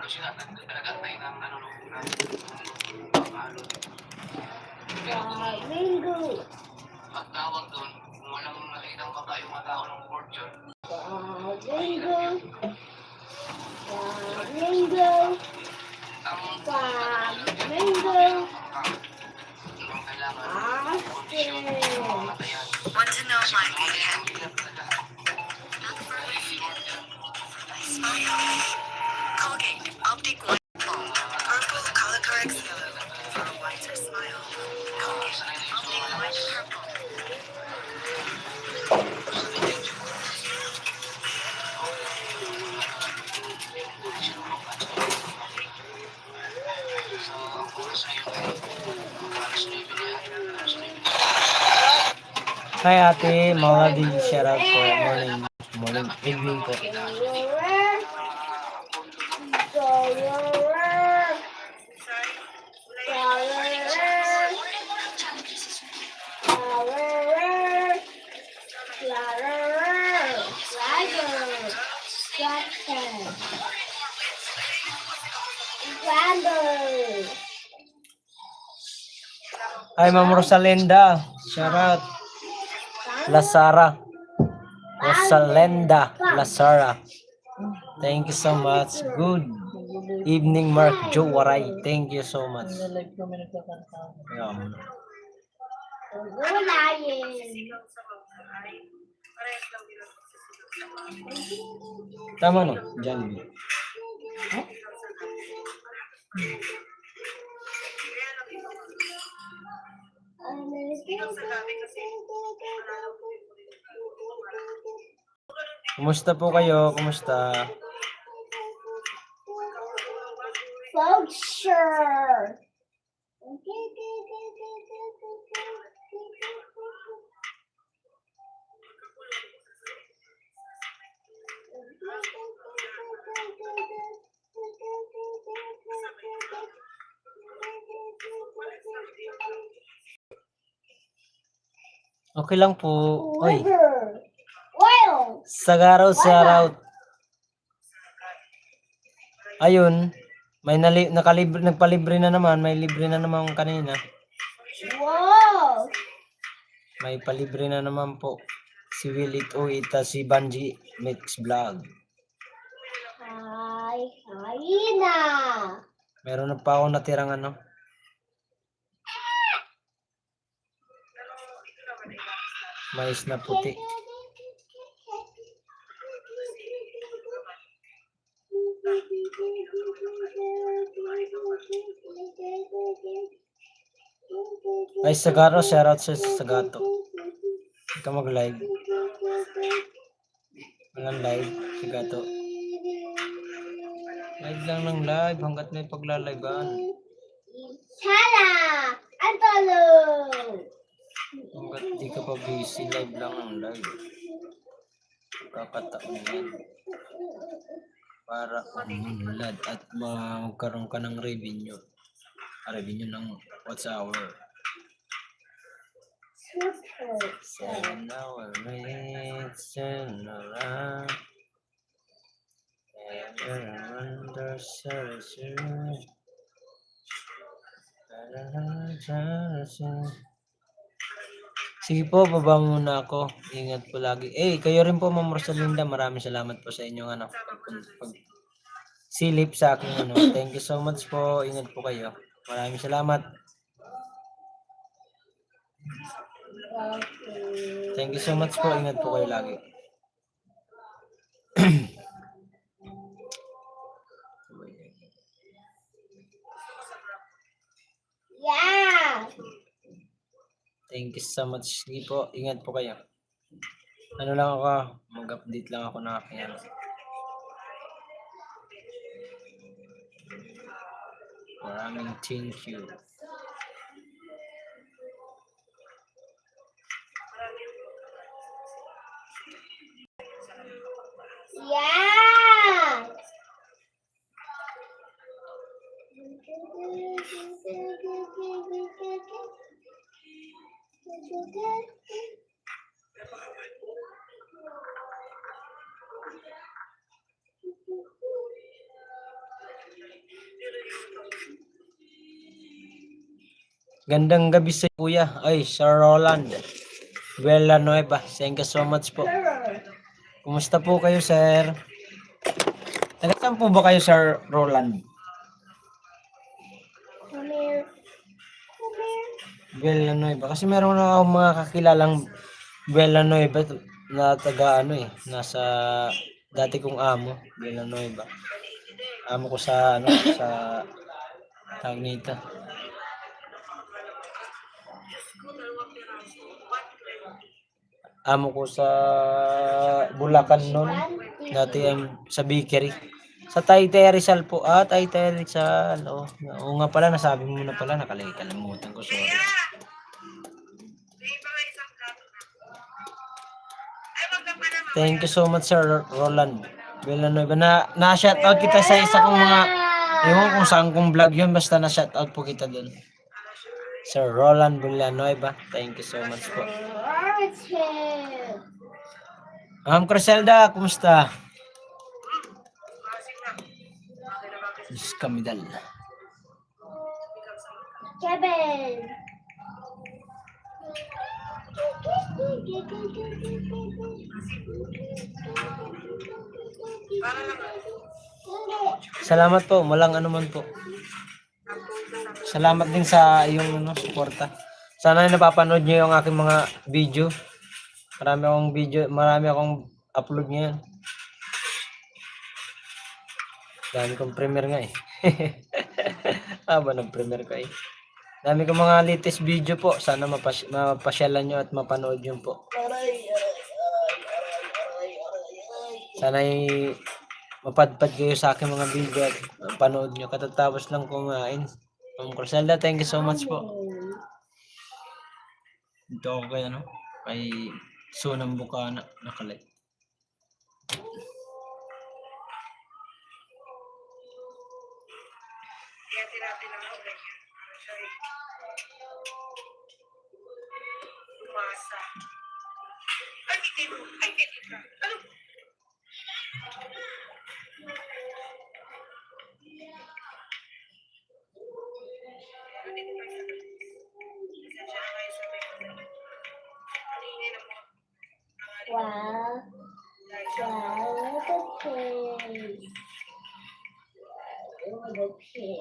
Bingo. Bingo. Bingo. Bingo. Want to know my Smile. Colgate Optic White Foam. Purple color corrects yellow for a whiter smile. Colgate Optic White Purple. Hi ate, Mauladi, shout out po. Morning, evening po. Hi Ma'am Rosalinda, shout out. Rosalinda Lasara. Thank you so much. Good evening, Mark Joe Waray. Thank you so much. Yeah. Tama no? Jollibee. Kumusta po kayo? Kumusta? Vulture. Okay lang po. Oy, Oil. Sagaraw. Ayun, may nagpalibre na naman, may libre na naman kanina. Wow. May palibre na naman po. Si Willit o ita si Banji Mix Vlog. Hi, hyena. Meron na pa ako natirang ano. Mais na puti. Ay, Sagaro, shoutout sa Sagato. Hindi ka mag-live. Walang live, Sagato. Live lang ng live hanggat may paglalivean. Sana. Antolo. Hanggat di ka pa busy, live lang ng live. Kakataon yan. Para umunlad at magkaroon ka ng revenue. Revenue ng what's our 7 hour minutes and around. Ever under surgery. Sige po, baba muna ako. Ingat po lagi. Kayo rin po, Ma'am Rosalinda. Maraming salamat po sa inyong silip sa akin. Thank you so much po. Ingat po kayo. Maraming salamat. Thank you so much po. Ingat po kayo lagi. Yeah. Thank you so much. Sige po. Ingat po kayo. Ano lang ako, mag-update lang ako na aking Maraming thank you. Yeah. Gandang gabi sa kuya. Ay, Sir Roland. Villanueva. Thank you so much po. Kumusta po kayo, sir? Taga saan po ba kayo, Sir Roland? Come here. Come here. Villanueva. Kasi meron na akong mga kakilalang Villanueva na taga ano eh. Nasa dati kong amo. Villanueva. Amo ko sa ano, sa tawag nito. Amo ko sa Bulacan noon. Dati sa bakery. Sa Taytay Rizal po. Taytay Rizal. Oo nga pala, nasabi mo na pala. Nakalimutan ko. Sorry. Thank you so much, Sir Roland Villanueva. Na-shoutout kita sa isa kong mga, ewan kung saan kong vlog yun. Basta na-shoutout po kita dun. Sir Roland Villanueva. Thank you so much po. Ma'am Criselda, kumusta? Diyos kamidal. Kevin. Salamat po, walang anuman po. Salamat din sa iyong suporta. Sana napapanood niyo yung aking mga video. Marami akong upload ngayon. Dami kong premiere nga eh. Nag-premiere ka eh. Dami kong mga latest video po. Sana mapasyalan nyo at mapanood yun po. Sana mapadpad kayo sa aking mga video at panood nyo. Katatapos lang kumain. Ma'am Criselda, thank you so much po. Dito ako kay Sunang Bukana, nakalay. Wow. Wow, look at this. Look at this.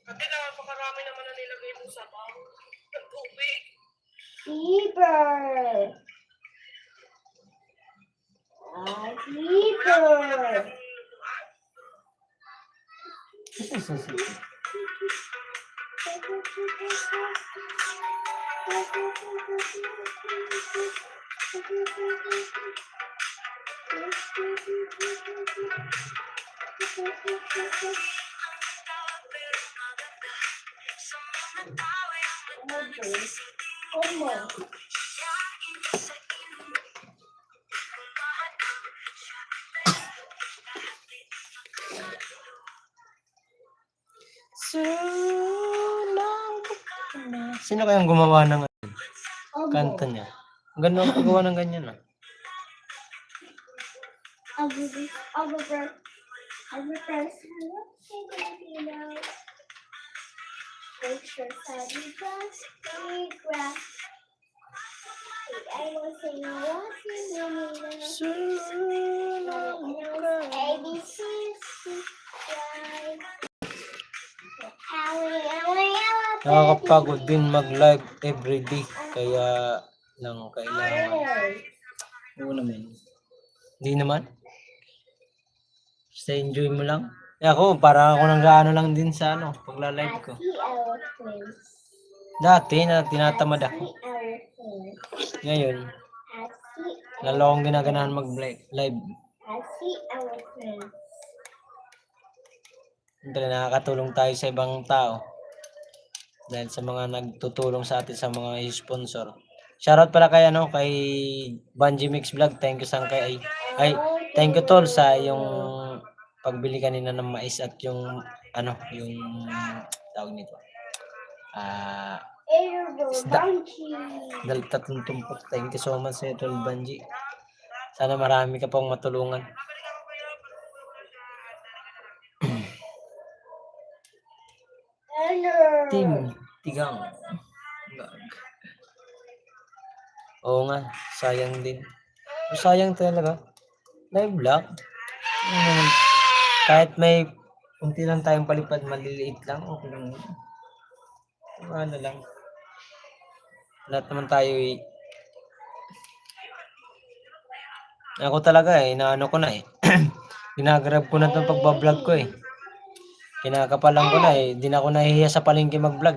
Ate, napakarami naman na nilagay mo sa bang. Ang tubig. Zebra. Zebra. Sino kayang gumawa ng kanta niya? Gano'n ang paggawa ng ganyan ah. Nakakapagod din mag-live everyday. Kaya lang kailangan. Oo naman. Hindi naman. Basta enjoy mo lang. Ako, parang ako nang gaano lang din sa pagla-live ko. Dati na tinatamad ako. Ngayon, lalo akong ginaganahan mag-live. Siyempre, nakakatulong tayo sa ibang tao. Dahil sa mga nagtutulong sa atin sa mga sponsor. Shoutout pala kay kay Bungie Mix Vlog. Thank you thank you tol sa yung pagbili kanina ng mais at yung yung tawag nito. Isda. Tatlong tumpok. Thank you so much sa tol Bungie. Sana marami ka pong matulungan. Team Tigang. Oo nga, sayang din. Sayang talaga. Live block. Kahit may unti lang tayong palipad, maliliit lang, okay lang. Ano lang. Lahat naman tayo ako talaga inaano ko na ginagrab ko na itong pagbablog ko Kinakapalan ko na di na ako nahihiya sa palengke mag-vlog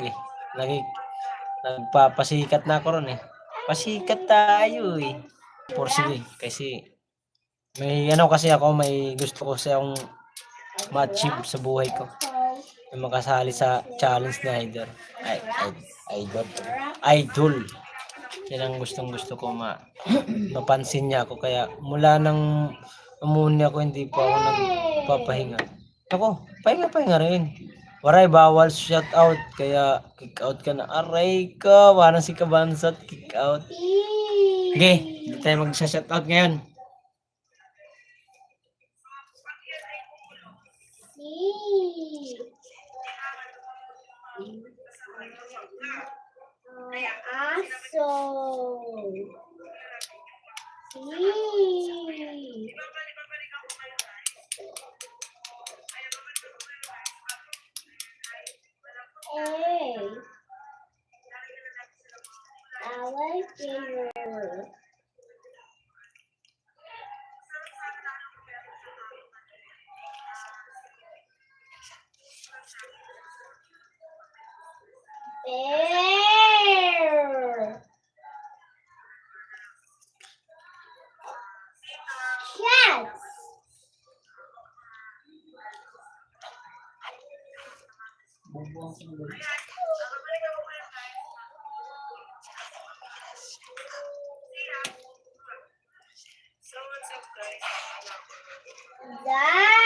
Nagpapasikat na ako ron Pasikat tayo Sige, kasi may kasi ako, may gusto ko sa akong ma-achieve sa buhay ko. Na makasali sa challenge na idol. Idol. Yan ang gusto ko mapansin niya ako. Kaya mula nang umuni ako, hindi pa ako nagpapahinga. Ako, pahinga rin. Waray, bawal shout out. Kaya kick out ka na. Aray ka, parang si Kabansat kick out. Okay, hindi tayo mag-shout out ngayon. Aso. Alligator. Bear. Cats. Duck.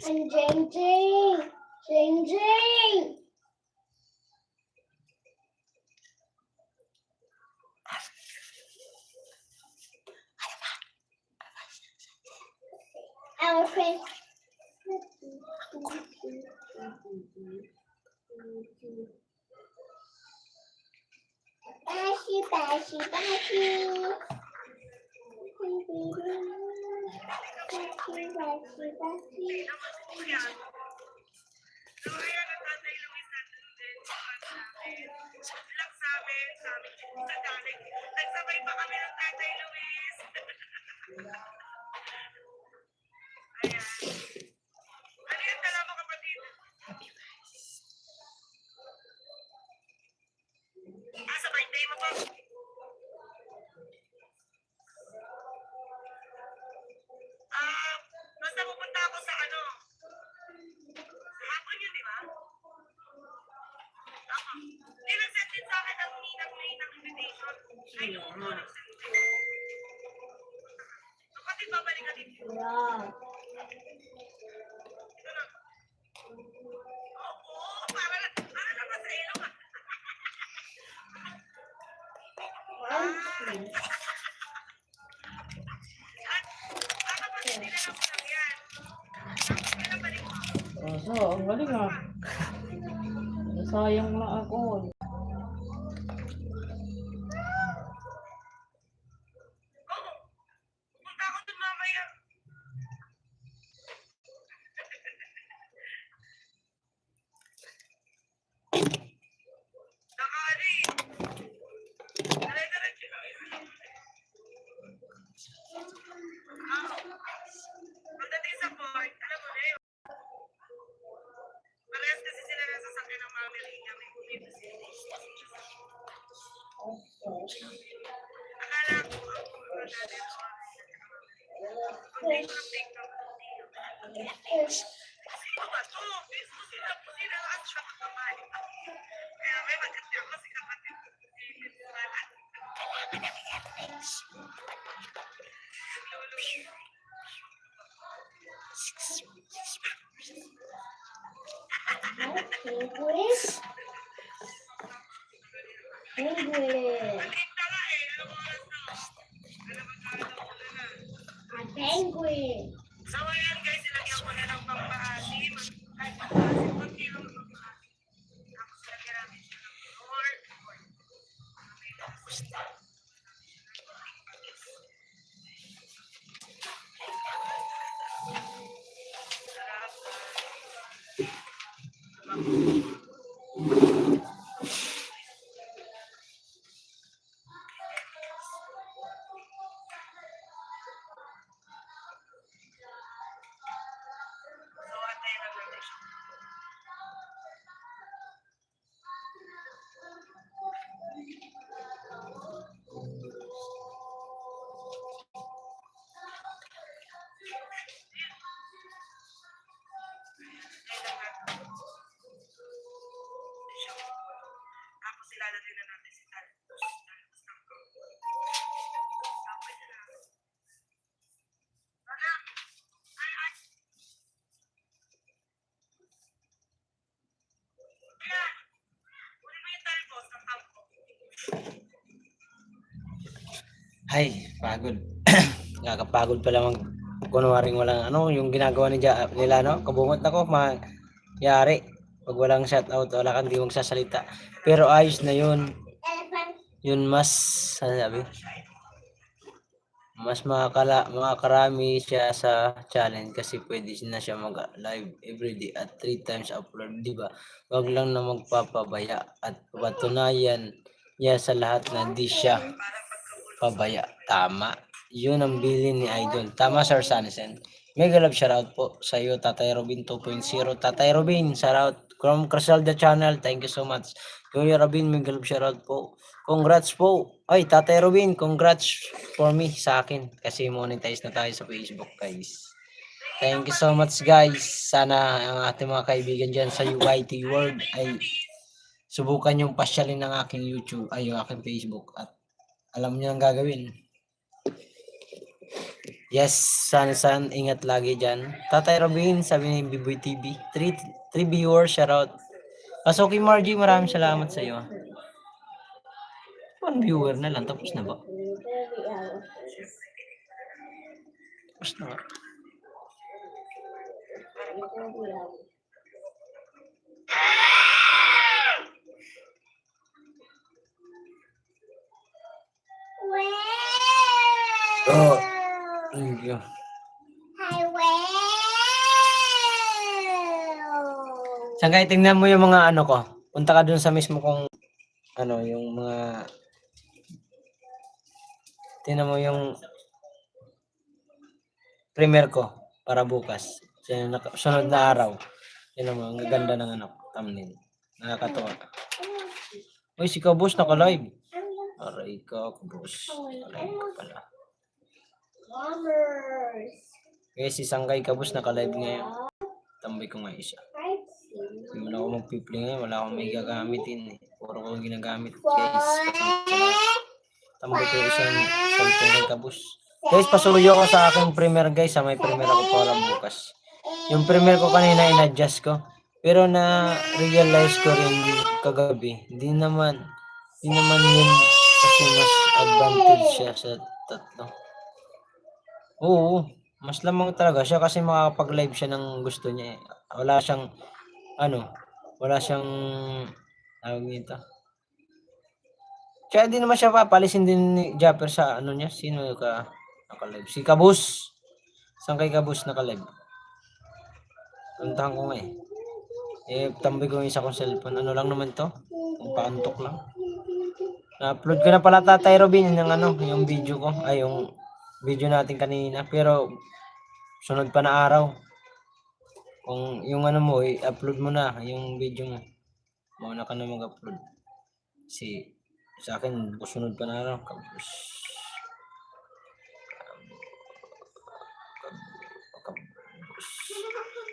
And Jing Jing. Jing Jing. Elephant. Bashy, bashy, bashy. Bashy, bashy, bashy. So, ayan ang Tatay Luis natin din. Lang sa amin, sa dami. Nagsabay pa kami ng Tatay Luis. Ayan. Ano yung tala mo, kapatid? Sa birthday mo pa? Basta pupunta ako sa ano? Hapon yun, di ba? Hindi, nag-send din sa akin ang ninang May ng invitation. Ay, yung nag-send din. Kapatid, babalik ka dito. Wow. Ito na. Opo, para naman sa ilo ka. Monkey. Kapatid, hindi na lang ko lang yan. Pinabalik mo. So, ang galing ah. Nasayang lang ako. Oo. Pupunta ako dun mamaya. Nakari. Dire-diretso lang yun. Pagdating sa port, alam mo na yun. Parehas kasi sila nasa sakyan ng Mami Rina. May bumito sila. Akala ko ako natin ang pag-take ng TikTok. Sino ba to? Facebook sila lahat siya kamay. Kaya may maganda ako si kapatid. Penguin. Penguin. Maliit na nga eh. Alam mo oras na. Alam mo kaya na muna na. A penguin. So ayan guys, silagyan ko na ng pampaasim. Kahit pampaasim, 1 kilo ng pampaasim. Tapos silagyan natin siya ng pork. So antayin lang natin siya. Tapos ilalagay na natin si talbos. Talbos ng coco. Tapos na. Anak! Ay! Kaya, uli mo yung talbos ng kampo. Ay, pagod. Nakakapagod pala kunwaring walang ano, yung ginagawa nila, no? Kabungot ako, mayari. Pag walang shoutout, wala kang di magsasalita. Pero ayos na yun. Elephant. Yun mas, ano sabi? Mas makakarami siya sa challenge kasi pwede na siya mag-live everyday at 3 times upload, di ba? Wag lang na magpapabaya at patunayan niya sa lahat na di siya pabaya. Tama. Yun ang bilin ni Idol. Tama, Sir Sanisen. Mega love shoutout po sa iyo, Tatay Robin 2.0. Tatay Robin, shoutout from Crisalda Channel. Thank you so much. Kuya Robin, mega love shoutout po. Congrats po. Ay, Tatay Robin, congrats for me sa akin. Kasi monetize na tayo sa Facebook, guys. Thank you so much, guys. Sana ang ating mga kaibigan dyan sa UIT World ay subukan yung pasyalin ng aking YouTube, ay yung aking Facebook. At alam niyo ang gagawin. Yes, san ingat lagi dyan. Tatay Robin, sabi ni Biboy TV. 3 viewers, shoutout. Kasuki Margie, maraming salamat sa iyo. 1 viewer na lang, tapos na ba? Tapos na ba? Oh, thank you. Saan kayo tingnan mo yung mga ano ko? Punta ka dun sa mismo kong ano, yung mga tingnan mo yung premiere ko para bukas. Sunod na araw. Tingnan mo, ang ganda ng ano, thumbnail. Nakakatuwa. Uy, si Kabus naka-live. Aray ka, Kabus. Naka-live ka pala. Okay, si Sangkay Kabus naka-live ngayon. Tambay ko nga isa. Hindi mo na ako magpipli ngayon. Wala akong may gagamitin. Puro ko ginagamit. Guys, tambay ko isang cellphone kay Kabus. Guys, pasuyo ko sa aking premiere guys. May premiere ako para bukas. Yung premiere ko kanina in-adjust ko. Pero na-realize ko rin kagabi. Hindi naman yun kasi mas advantage siya sa tatlo. Oo, mas lamang talaga siya kasi makakapag-live siya ng gusto niya. Wala siyang tawag nito. Kaya di naman siya papalisin din ni Japper sa ano niya. Sino ka naka-live? Si Kabus. Saan kay Kabus naka-live? Puntahan ko nga eh. Tambay ko yung isa kong cellphone. Ano lang naman to? Kung paantok lang. Na-upload ko na pala Tatay Robin yung video ko. Ay, yung video natin kanina. Pero, sunod pa na araw. Kung yung mo, i-upload mo na yung video mo. Mauna ka na mag-upload. Kasi, sa akin, sunod pa na araw. Kabus.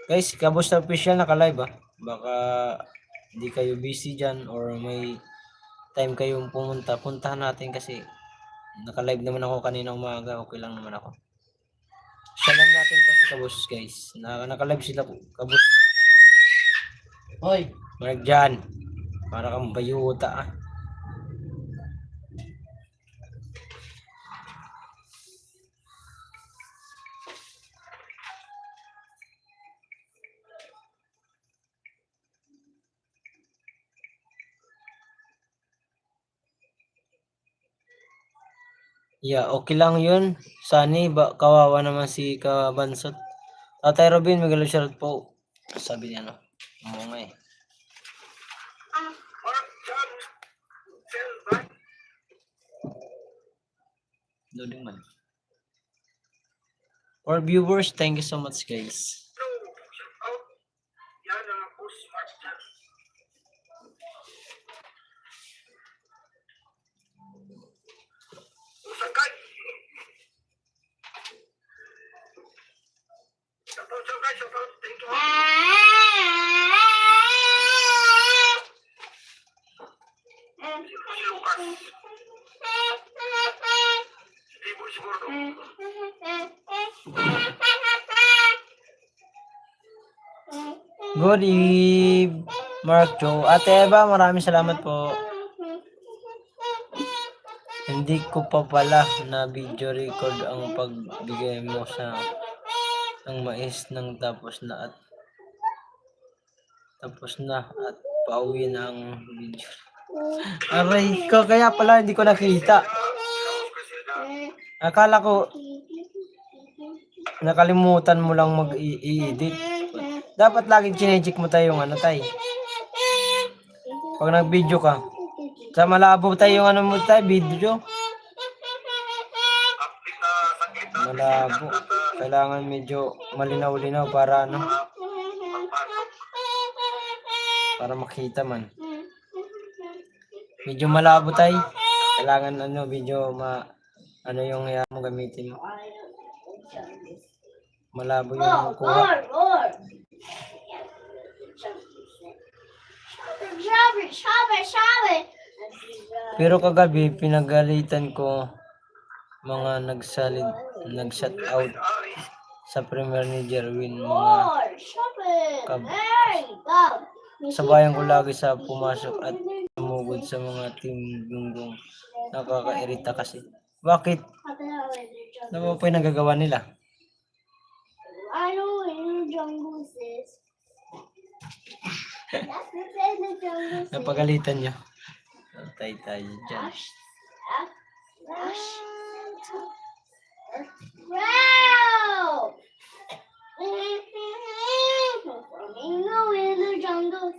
Guys, Kabus na official naka-live Baka hindi kayo busy dyan or may time kayong puntahan natin kasi naka-live naman ako kanina umaga. Okay lang naman ako. Siya lang natin to sa Kabus guys. Naka-live sila Kabus. Hoy, Mark dyan. Para kang bayuta Yeah, okay lang yun. Sani, kawawa naman si Kabansot. Tatay Robin, Miguel Charot po. Sabi niya Oo nga Loading man. For viewers, thank you so much guys. Good eve, Mark Joe. Ate Eva, maraming salamat po. Hindi ko pa pala na video record ang pagbigay mo ng mais ng tapos na at pauwi na ang video. Aray ko, kaya pala hindi ko nakita. Akala ko nakalimutan mo lang mag-i-edit. Dapat lagi chinecheck mo tayo yung tay. Pag nag-video ka. Sa malabo tayo yung mo tayo, video. Malabo. Kailangan medyo malinaw-linaw para para makita man. Medyo malabo tayo. Kailangan video yung mo gamitin mo. Malabo yung kuha. Pero kagabi pinagalitan ko mga nag-shut out sa Premier ni Jerwin, mga Four, seven, Kab- 8, go. sabayan ko lagi sa pumasok at tumugod sa mga team gunggong. Nakakairita kasi. Bakit? Ano ba po yung nagagawa nila? I know in the jungle sis. That's what in the jungle sis. Napagalitan nyo. Tay tayo dyan. Wow! Flamingo in the jungle.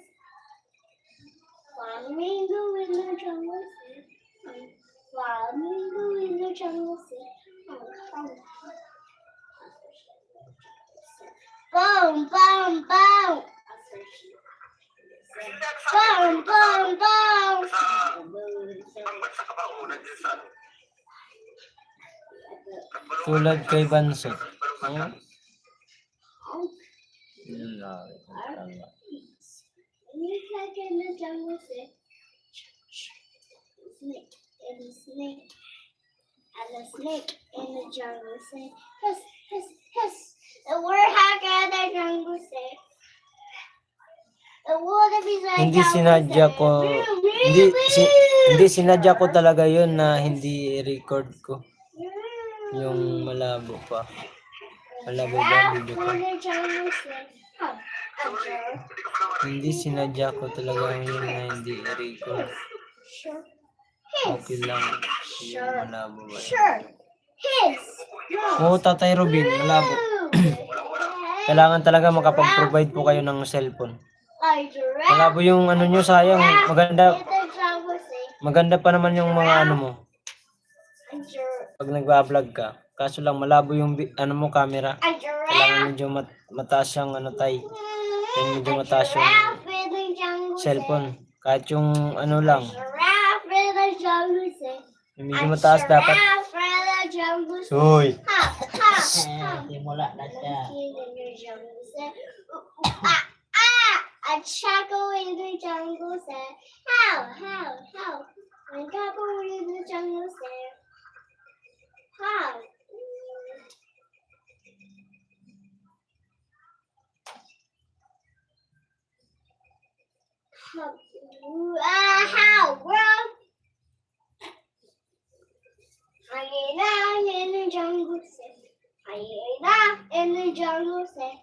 Flamingo in the jungle. Flamingo in the jungle. Boom, boom, boom. Boom, boom, boom. Tulad kay Bansot. Yun lang. Tama. Snake in the jungle say, snake and the snake and the snake in the jungle say, hiss, hiss, hiss. The warthog in the jungle say, the wildebeest in the Hindi jungle sinadya say, ko, meow, meow, hindi, meow. hindi sinadya ko talaga yun na hindi record ko. Yung malabo pa. Malabo ba ang video ko? In the jungle say, huh, sure, Hindi sinadya ko talaga yun na hindi record. sure, Okay lang. Yung malabo ba? sure, hiss, no. Oo, Tatay Robin, malabo. Kailangan talaga makapag-provide po kayo ng cellphone. Malabo yung ano nyo, sayang. Maganda pa naman yung mga ano mo. Pag nagbablog ka. Kaso lang malabo yung ano mo, camera. Kailangan medyo mataas yung ano tay. Yung medyo mataas yung cellphone. Kahit yung ano lang. Yung medyo mataas dapat. Uy! Simula na siya. A chaco in the jungle said, how? When Gabo in the jungle said, how? How, bro? Hyena in the jungle said, hyena in the jungle said,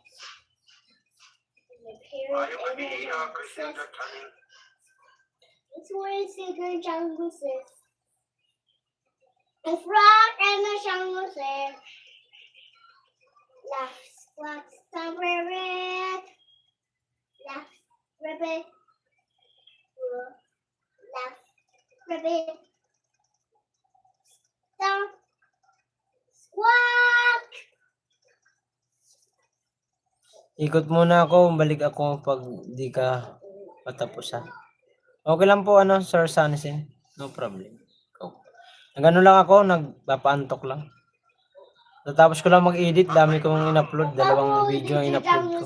the parrot in the jungle said, it's where the secret jungle says, the frog in the jungle said, laugh, squawk, stomp, rabbit, laugh, rabbit, laugh, rabbit, stomp, squawk. Ikot muna ako, balik ako pag di ka patapos ha. Okay lang po ano, Sir Sanisin. No problem. Go. Nagano lang ako, nagpapaantok lang. Tatapos ko lang mag-edit, dami kong in-upload, dalawang video ang in-upload ko.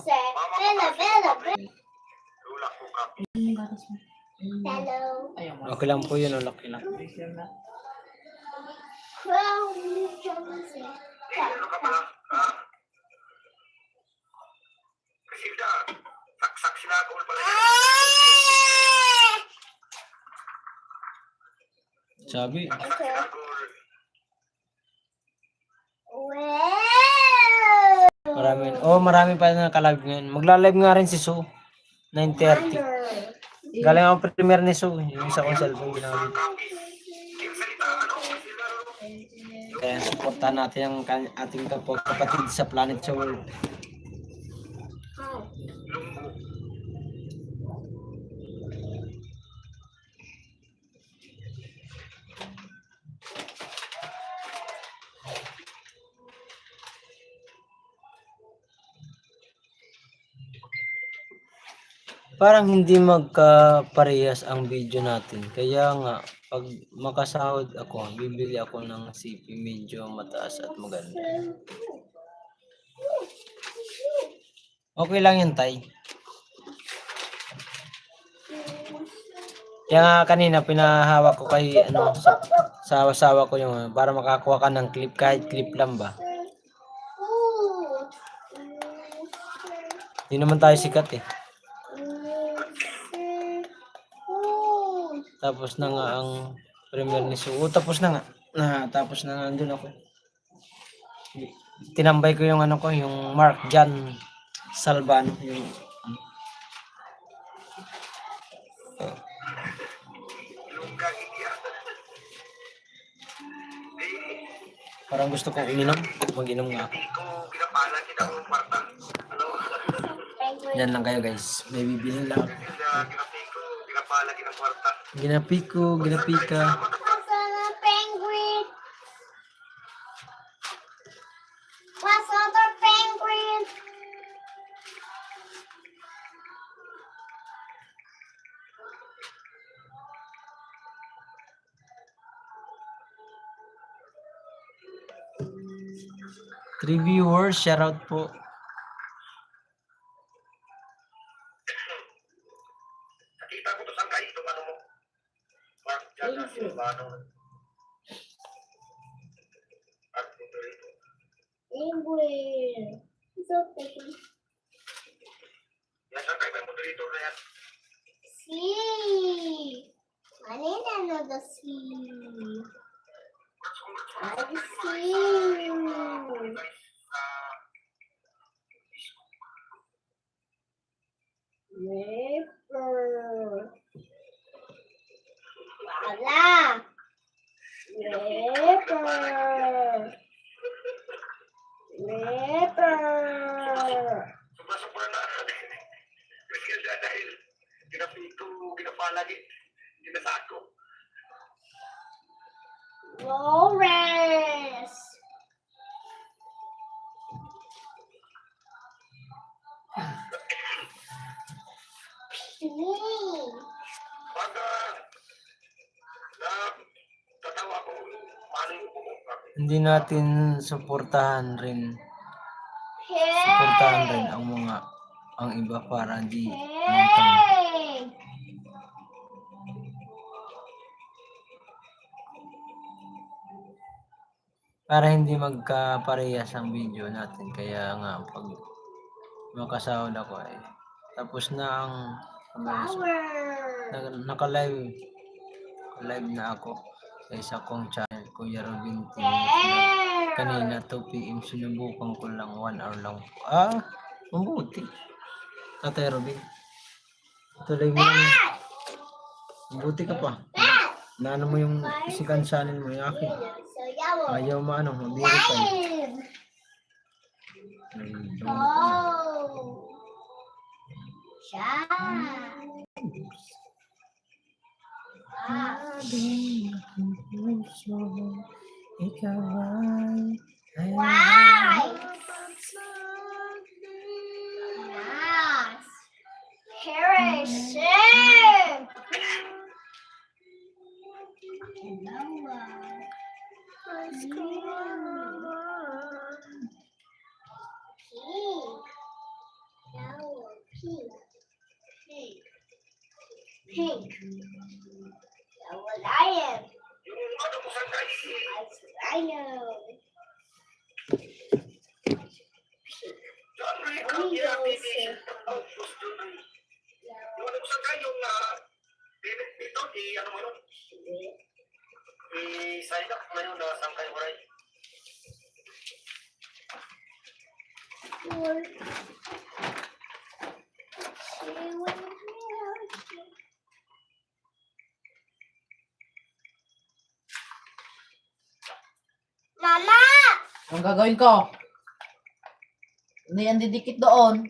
Hello. Ayaw mo. Okay lang po yun, okay lang. Picture na. Crow in the jungle said, Saksak sila ako pala. Sabi, marami pa na ka-live ngayon. Magla-live nga rin si Sue, 9:30. Galing ako premiere ni Sue, yung isa kong cellphone ginamit. Kaya supportan natin ang ating kapatid sa Planet sa World. Parang hindi magkaparehas ang video natin. Kaya nga, pag makasahod ako, bibili ako ng CP medyo mataas at maganda. Okay lang yun, Tay. Kaya nga kanina pinahawak ko kay Sawa-sawa ko yung para makakuha ka ng clip kahit clip lang ba. Food. Hindi naman tayo sikat eh. Food. Tapos na nga ang premiere ni Sue. Tapos na nga. Tapos na nga andun ako. Tinambay ko yung ano ko, yung Mark Jan Salvano, yung parang gusto ko uminom. Mag-inom nga ako. Yan lang kayo guys. May bibilin lang. Ginapiko, ginapika. Sana penguin. What's other penguin? Three viewers, shoutout po. Nakita ko to sa kayo itong ano mo. Mark Jana Silvano. At ito rito. Penguin. It's a penguin. Yan sa kayo may moderator na yan. Sea. I need another sea. I see. River. Wala. River. River. Sumasapura na. Kasi dahil ginapito, ginapalagi, ginasako. Lawrence. Pag tatawa ko, paano yung bumungka? Hindi natin suportahan rin ang mga ang iba para di Hey. para hindi magkaparehas ang video natin. Kaya nga pag makasahod ako ay tapos na ang Power. naka-live na ako sa isa kong channel, Kuya Robin TV. Bear. Kanina 2 PM sinubukan ko lang 1 hour lang po. Mabuti. Tatay Robin. Tuloy mo naman. Mabuti ka pa. Naano mo yung second channel mo yung akin. So yellow. Ayaw mabiripay. Lion. Oh. Shine. Ah. Why? Nice. Harrison. Noah. Pink. That was lion. Yung ano mo sa kayo, That's rhino. John Ray, ang TV, outpost John Ray. Yung ano mo sa kayo, yung dito, ano mo yun? Sign up na yun, saan kayo, right? Mama! Ang gagawin ko? Hindi yan didikit doon.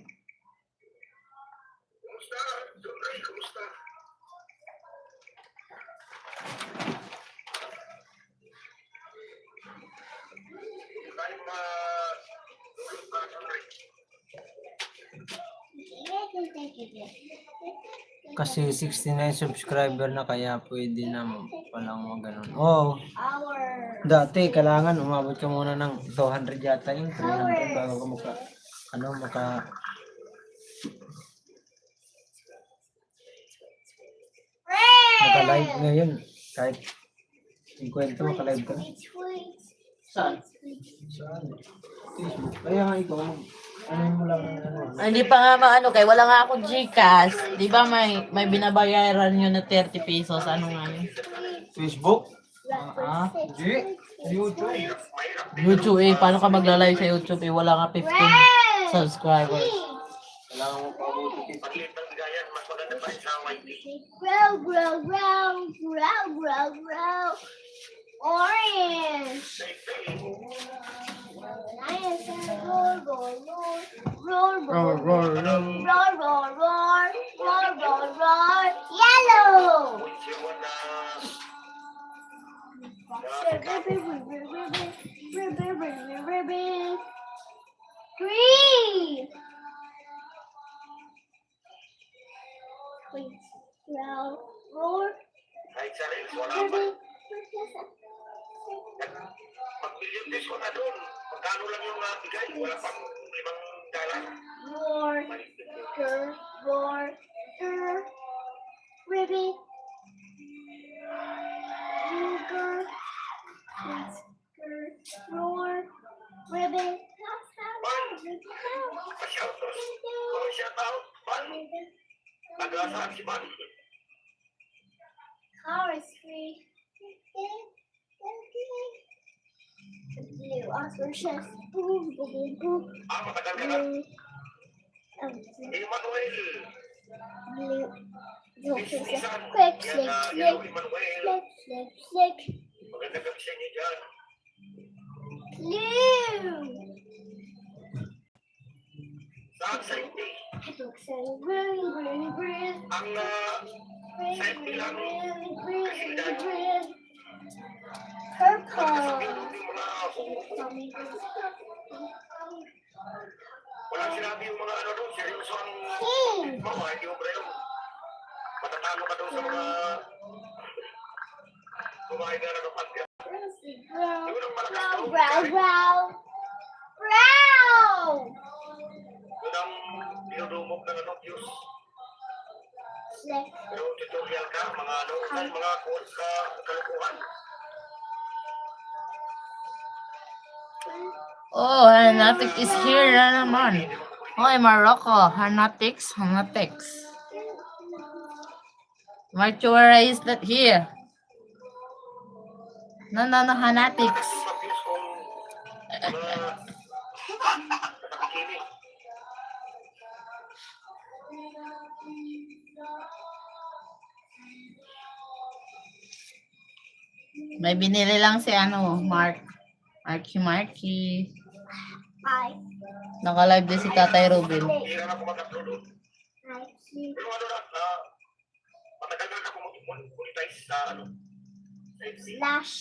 Kumusta? John Ray, kumusta? Tayo mga John Ray. Kasi 69 subscriber na kaya pwede na palang maganon. Oh, Our dati kailangan umabot ka muna ng 200 yata yung 300 bago ka maka friend. naka-live ngayon kahit Yung kwento mo, ka-live ka na. Saan? Saan? Facebook. Kaya nga ikaw, ano mo lang ano. Ay, hindi pa nga maano kay wala nga akong GCash. Di ba may binabayaran yun na 30 pesos? Ano nga yun? Facebook? Ah, Hindi. YouTube. YouTube eh. Paano ka magla-live sa YouTube eh? Wala nga 15 subscribers. Kailangan mo pa mabuti. Paglit ng bigayan, mas maganda pa rin sa YT. Grow, grow, grow, grow, grow, grow. Orange. Lion said roar, roar, roar, roar, roar, roar, roar, roar, roar, roar, roar, roar. Yellow. Which yung one na... Green. Please, growl, roar, Kahit sa Reels, wala pa. Mag-million days ko na doon. Magkano lang yung bigay? Wala pang $5. roar, grr, roar, grr, ribbit, grr, please, grr, roar, ribbit. Shout-out. Ban. Nag-asaan si Ban. Car is free. Blue ostriches. Boom, boom, boom. Matagal ka na. Blue. Emmanuel. Blue. Blue. Nissan. Click, Yan click, na, click, Yellow Emmanuel. click, click, click. Magandang gabi sa inyo dyan. Blue. Saan sa hindi? Looks like green, green, green. Ang Green, sa hindi green, lang green, green, kasi green, dahil green. magkasabi Purple. doon yung mga bubuo. Tommy, Walang sinabi yung mga ano doon. Seryoso ang pink. mga hindi mo pre. Matatalo ka doon sa mga kumain na nagapagya. Brown, Yun ang malakas brown, doon. brown, brown. Brown. Yun ang dinudumog ng ano, views. Click. Pero tutorial ka, mga ano, mga kalukuhan. Oh, Hanatics is here na naman. Hoy, Morocco. Hanatics. Marchuara is not here. No, Hanatics. Yung mga views kung nakakinig. May binili lang si Marky. I Naka-live din si Tatay Ruben. Hira na kumakatlo doon. like Pero ano lang, matagal na ako monetize sa ano, sa FB. slash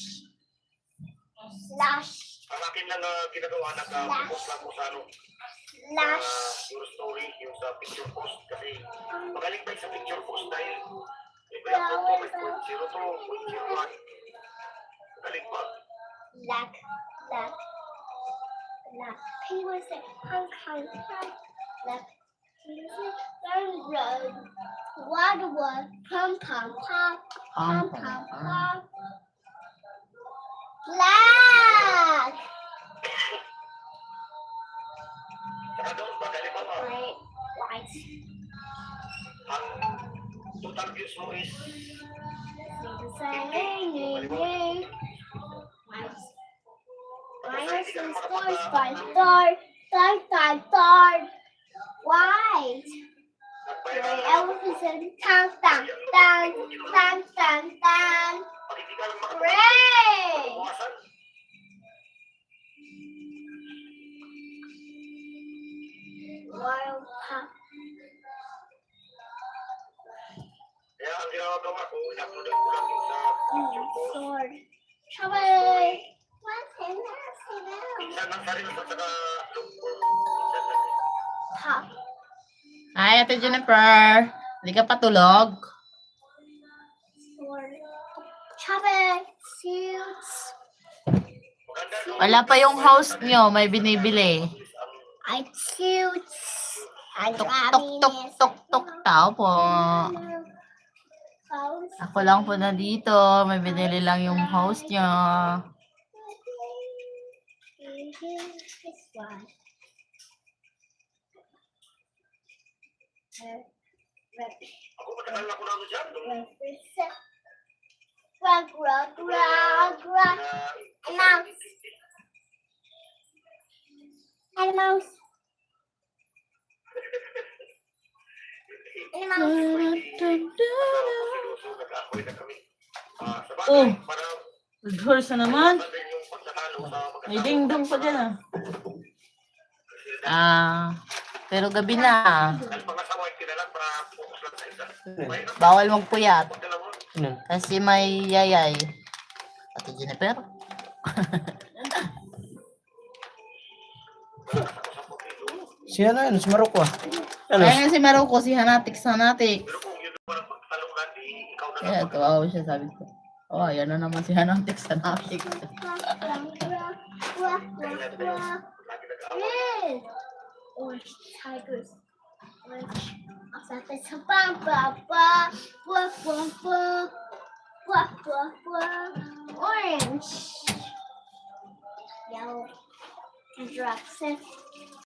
Ang akin lang ginagawa, nag-post lang ko sa ano, slash your story, yung sa picture post. Kasi magaling tayo sa picture post dahil may upload ko, may 0.02, 0.01. Magaling pa. black. Penguin say hong hong hong. Black. Penguin say run run. What pom pom pom pom pom pom. Black. Saka doon, magaling pa. White. Ang total views mo is Minus and scores by third. White. Gray elephants and tan. pag hindi ka lang Gray. makabukasan, Wild pop. kaya ang ginagawa ko, in-upload ko lang yung sa picture post. Sword. Trouble. What's in there? Minsan lang sa Reels at saka look for minsan lang. Pop. Hi, Ate Jennifer. Hindi ka patulog? Sword. Trouble. Suits. Maganda no? Wala pa yung host nyo. May binibili. I suits. I Tok, tok, tok, tok, tok. Tao po. House. Ako lang po na dito. May binili lang yung host niya. This one. Ako matagal na ko na dyan. Rug, rug, rug, rug. A mouse. And a mouse. And a mouse. Nag-akoy na kami. Sa Oh. bagay, para Good horse na naman. sabihin yung pagtatalo sa May ding-dong pa dyan pero gabi na. pangasaway kinalang para focus lang sa isa. Bawal magpuyat. Dalawa. Ano? Kasi may yayay. Ate Jennifer. Si ano yun? Si Maroko ah. Ano? Ayan si Maroko, si Hanatix. Pero kung yun parang pagtalunan, di ikaw na Kaya tuwawa siya, sabi ko. Oh, ayan na naman si Hanatix. Hanatix. Rug, rug, rug, rug, rug. lagi nag-aaway. Red. Orange tigers. Orange. Sa sa papa. Wah, wah, wah. Wah, wah, wah. Orange. Yellow. Drops it.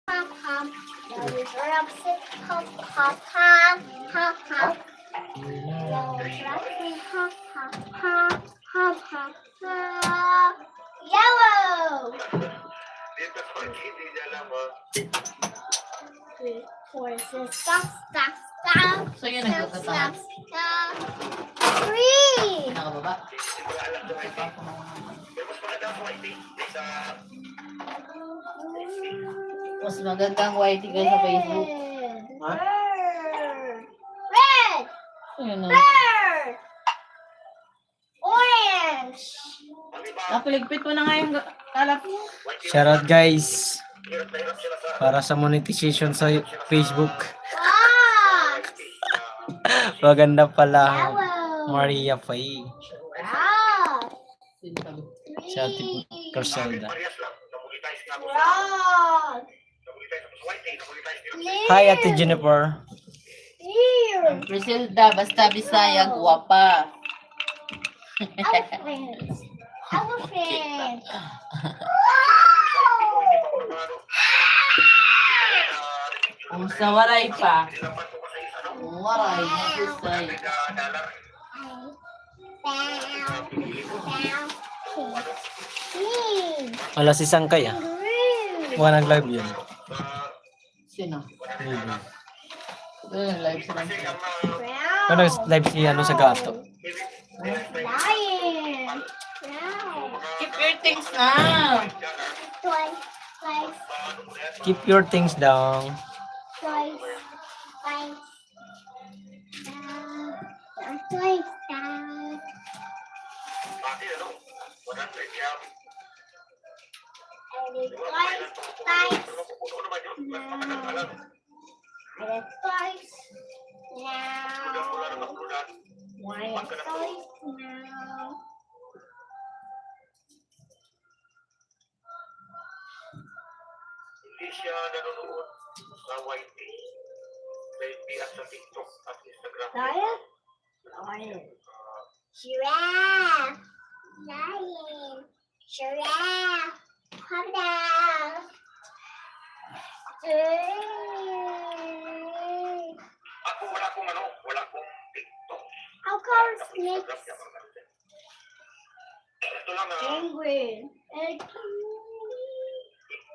Hop, hop. Yellow drops it. Hop, hop, hop. Hop, hop. Yellow drops it. Hop, hop, hop. Hop, hop, hop. Yellow. Dito sa hindi niya alam ah. Three, four, six, stop, stop, stop. So yun, Stop, nagkakatahan. stop, stop. Three. Nakababa. Hindi ko alam sa IT. Pero mas maganda sa IT. Sa Mas magandang whitey ka sa Facebook. Ha? Red. Ayun na. Red. Orange. Napaligpit mo na nga yung kalap. Shoutout guys. hirap na hirap sila sa Para sa monetization sa Facebook. Ah. Maganda pala. Yellow. Maria Fay. Wow. Si Ate Corselda. parehas lang. Namulitay nga ako sa Frog. namulitay sa white namulitay sila. Hi Ate Jennifer. Here. Griselda, basta Bisaya, guwapa. Elephant. Elephant. Hindi pa ko naman Kung sa waray pa. nilapan ko pa sa isa no. Kung waray, nagusay. Nag-dollar. Alas isang kaya. Mga nag-live yun. Sino? Maybe. Ayun, live sila. Ano nag-live si ano sa gato? Lion. Keep your things na. Twice. Twice. Keep your things down. Twice. Twice. Twice. Bakit ano? 100 yan. Twice. Twice. Puno naman yun. Mas matagal. Twice. Mula na Now. makulunan. Twice now. Hindi siya nanonood sa YT. Sa FB at sa TikTok at Instagram. Lion. Lion. Giraffe. Lion. Giraffe. Panda. Ako wala akong ano, wala akong TikTok. How come Tapos snakes? Instagram niya, mga ganun. Ito lang Penguin.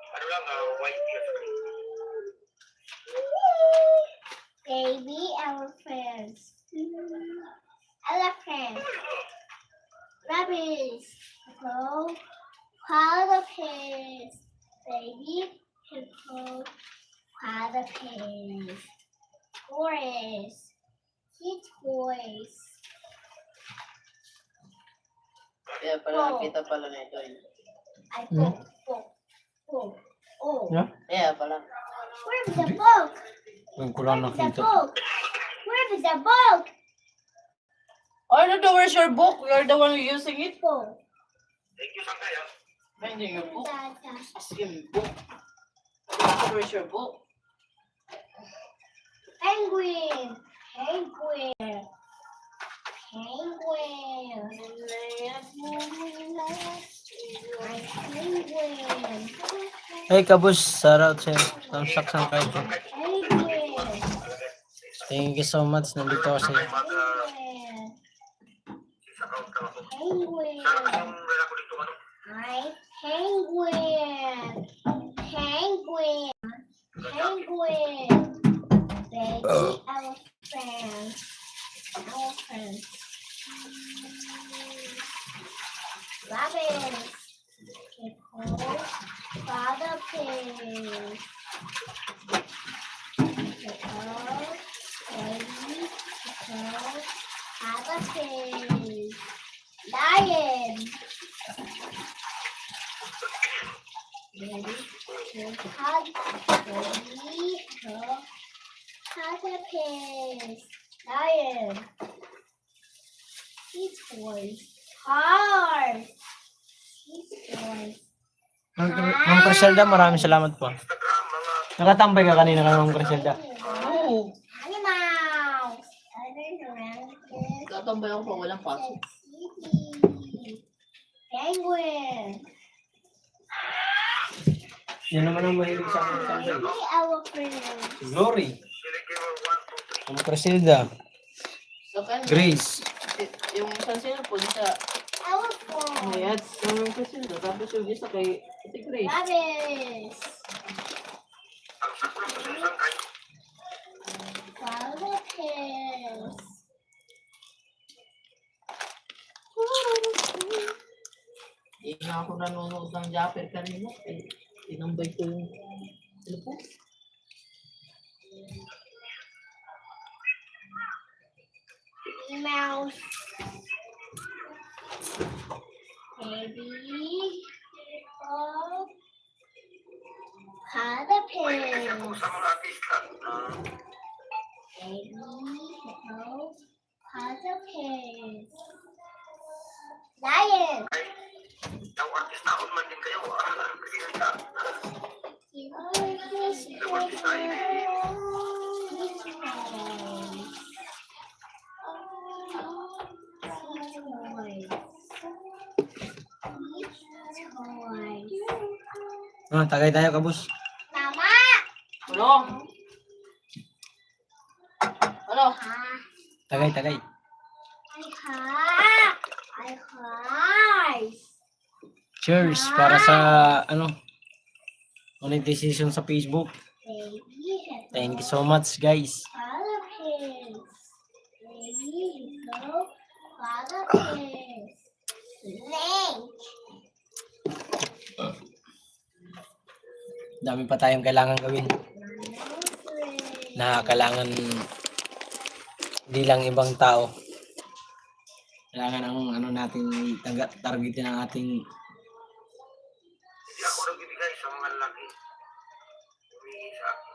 ano lang YT at sa Baby elephants. Elephant. Rabbits. Hippo. Platypus. Baby hippo. Platypus. Tortoise. Tortoise. Kaya pala nakita pala na ito. I book. Book. Oh. Yeah? Kaya pala. Where's the book? Yung ko lang Where's the nakita. book? Where's the book? Oh, no, where's your book? You're the one who's using it. Book. Thank you, Sangkaya. Finding your book. Dada. Ask him book. Where's your book? Penguin. Penguin. Penguin. My penguin. Hey, kabus, shoutout sa'yo. Tamsak sang kahit yun. Penguin. Thank you so much. Nandito ako sa'yo. Penguin. Account ka ako. Penguin. Sana yung lalako dito, ano? My penguin. Penguin. Penguin. Baby elephant. Elephant. Rabbit. Hippo. Father pig. Hippo. Baby. Hippo. Father pig. Lion. Ready? Hug. Baby. Hippo. Father pig. Lion. These boys. Horse. These boys. Ma'am Criselda, maraming salamat po. Instagram, mga Nakatambay ka kanina kay Ma'am Criselda. Oo. Animals. Others around this. Tatambay ako pa walang pasok. City. Penguin. Yan naman ang mahilig sa akin. Baby elephant. Glory. Siligil 1, 2, 3. Ma'am Criselda. So, kanya, Grace. yung sa cellphone sa Elephant. Mayat, yung Criselda, tapos yung isa kay Ate Grace. Rabbit. Ang sakto lang sa isang kayo. Father pig. Hindi nga ako nanonood ng Japper kanina. Eh, tinambay ko yung cellphone. Mouse. Baby. Oh. Father pig. Sa mga artista, Baby. Oh. Father pig. Lion. ay, yung artista on man din kayo. Kasi nga, Tagay tayo, kabus. Mama. Ano? Ano? Tagay, tagay. I cry. Cheers para sa monetization sa Facebook. Baby. Thank you so much, guys. Father pigs. Baby. Go. Father pigs. Snake. Dami pa tayong kailangan gawin. Na kailangan di lang ibang tao. Kailangan ang natin targetin ang ating hindi ako nagbibigay sa mga lalaki. Humingi sa akin.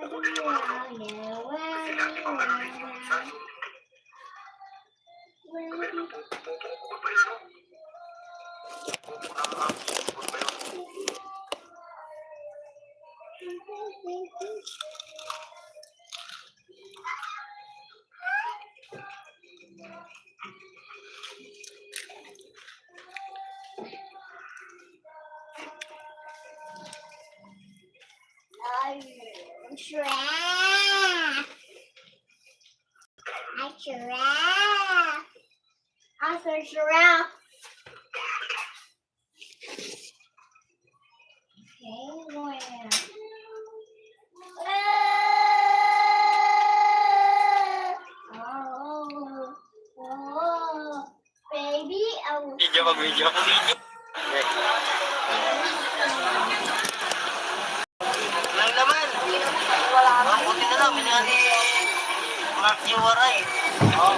Nakunin naman ako. Kasi lagi pa malapit yung isa yung pupukul pa yun, no? Pupukul pa yun. Giraffe. A giraffe. Also giraffe. Penguin. Oh, baby, video mag-video. Lang naman. Wala na. Buti na lang. Binali Mark yung waray. Oh,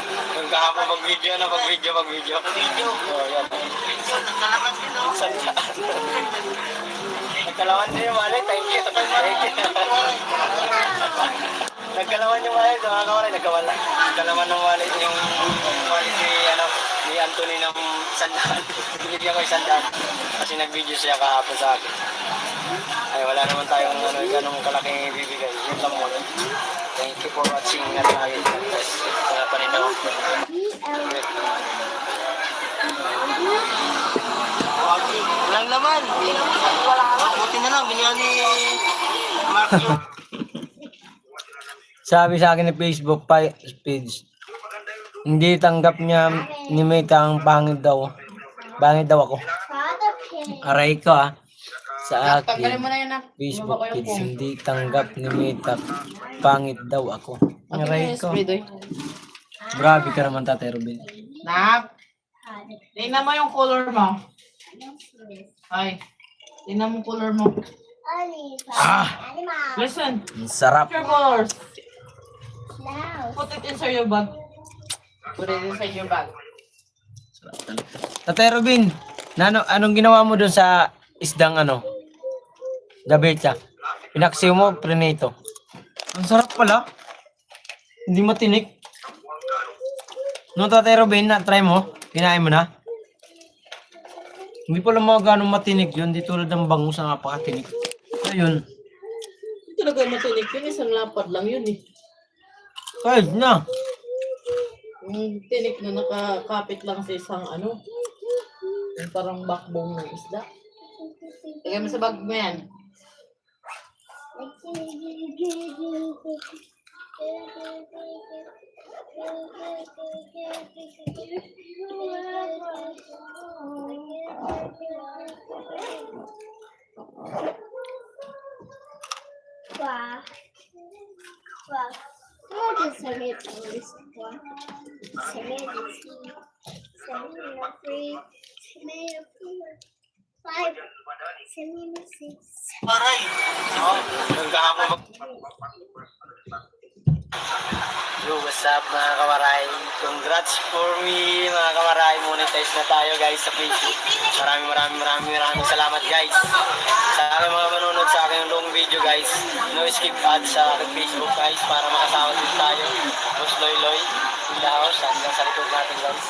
kahapon mag-video na, mag-video. Video. Oh, yan. Video. Nagkalaman din ako. Nagkalawan din yung wallet. Thank you. Nagkalawan yung wallet. Mga kawaray, nagkalawan ng wallet yung wallet ni Anthony ng 100. Binigyan ko 100. Kasi nag-video siya kahapon sa akin. Ay, wala naman tayong ganong kalaking ibibigay. Yun lang muna. Thank you for watching. Ingat lagi. Mga paninaw. Walang laman. Buti na lang, binigyan ni Mark yung Sabi sa akin ni Facebook page, hindi tanggap niya ni Meta ang pangit daw. Pangit daw ako. Father King. Aray ko sa Tanggalin akin. mo na yun ah. Facebook Lumaba ko yung kids, phone. hindi tanggap ni Meta. Pangit daw ako. Ano Aray yung ko. spray doy? Grabe ka naman, Tate Ruben. Nak, tingnan mo yung color mo. Ay, tingnan mo yung color mo. Animal. Listen, Ang sarap. your colors. Now. Put it inside your bag. Put it inside your bag. Tate Ruben, anong ginawa mo doon sa isdang Gabeta? Pinaksiw mo, prenito. Ang sarap pala. Hindi matinik. No, Tate Ruben, na-try mo? Kinain mo na? Hindi pala mga ganong matinik yun. Di tulad ng bangus na napakatinik. Ayun. Hindi talaga matinig yun. Isang lapad lang yun eh. Kahit na. Yung tinik na nakakapit lang sa isang yung parang backbone ng isda. Lagay mo sa bag mo yan. Wow. Wow. What is a red rose? One. Tomato 3. Tomato 4. 5. Tomato 6. Aray. Yo, what's up mga kawaray? Congrats for me mga kawaray. Monetize na tayo guys sa Facebook. Maraming salamat guys. Sa aking mga manonood sa aking long video guys. No skip ads sa aking Facebook guys para makasama din tayo. Boss Loy in the house. Hanggang sa likod natin guys.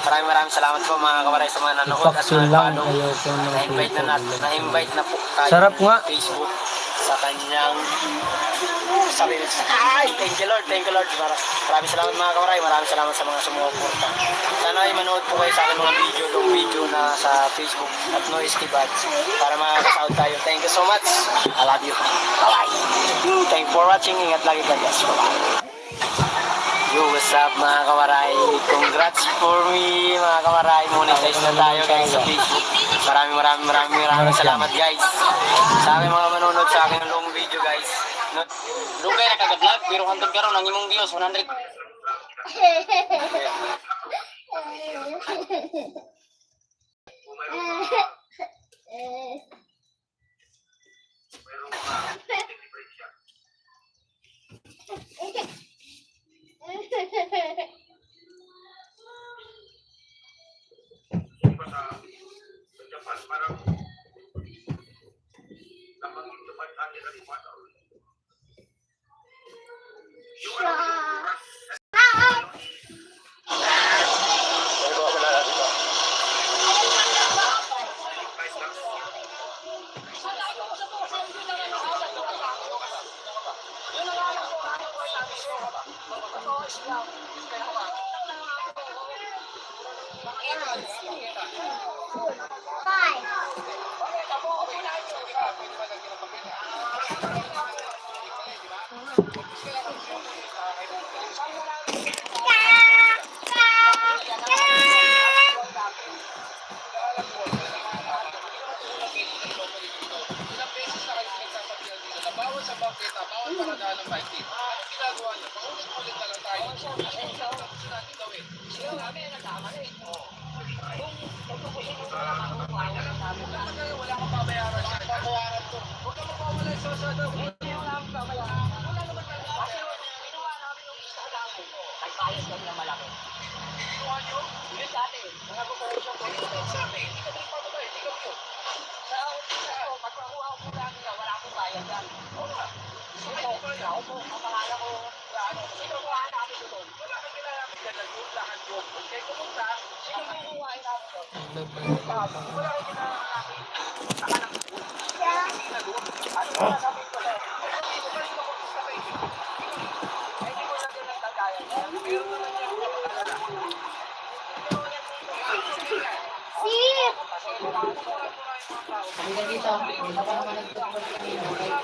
Maraming salamat po mga kawaray sa mga nanonood at mga follow. Na-invite na po tayo Sarap nga. sa Facebook sa kanyang sabi nito. Ay, thank you Lord. Maraming salamat mga kawaray. Maraming salamat sa mga sumuporta. Sana ay manood po kayo sa aking mga long video na sa Facebook at no skip ads para makakasahod tayo. Thank you so much. I love you. Bye-bye. Thank you for watching. Ingat lagi ka guys. Bye-bye. Yo, what's up mga kawaray? Congrats for me mga kawaray. Monetize na tayo guys sa Facebook. Maraming salamat guys. Sa aking mga manonood sa aking long video guys. Lugay na kag-vlog pero hantod karon ang imong views 100. See? Halika dito. Hindi pa naman nagtutulog kanina.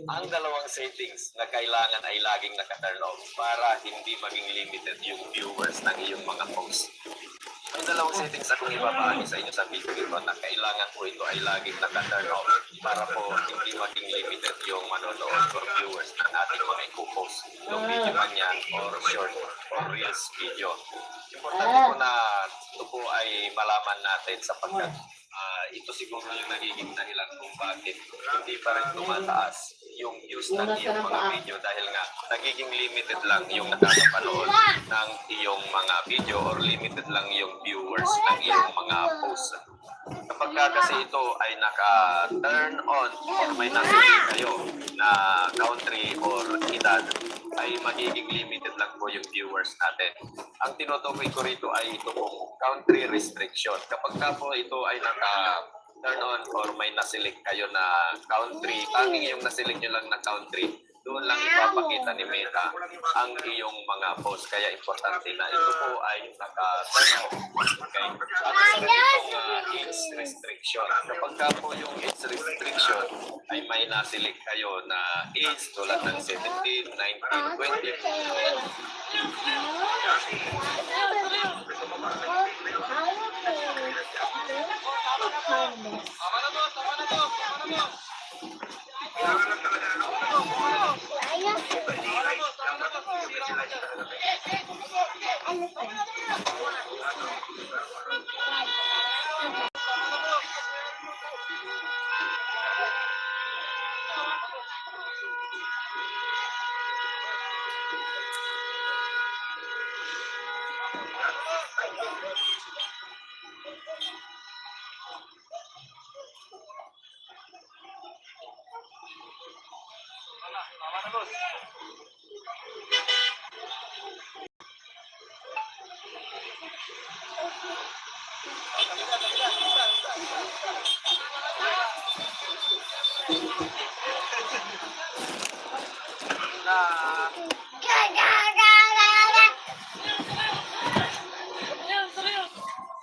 Ang dalawang settings na kailangan ay laging naka-turn off para hindi maging limited yung viewers ng iyong mga posts. Ang dalawang settings akong ibabahagi sa inyo sa video ito na kailangan po ito ay laging naka-turn off para po hindi maging limited yung manonood or viewers ng ating mga i-post. Yung video man yan or short or reels video. Importante po na ito po ay malaman natin sapagkat ito siguro yung nagiging dahilan kung bakit hindi pa rin tumataas yung views ng iyong mga video dahil nga nagiging limited lang yung nakakapanood ng iyong mga video or limited lang yung viewers ng iyong mga posts. Kapag kasi ito ay naka-turn on or may nasilip kayo na country or edad, ay magiging limited lang po yung viewers natin. Ang tinutukoy ko rito ay ito pong country restriction. Kapag ka po ito ay naka-turn on or may naselect kayo na country, tanging yung naselect nyo lang na country, doon lang ipapakita ni Meta ang iyong mga posts. Kaya importante na ito po ay naka-turn off. Okay? At isa rin itong age restriction. Kapag ka po yung age restriction ay may naselect kayo na age tulad ng 17, 19, 20,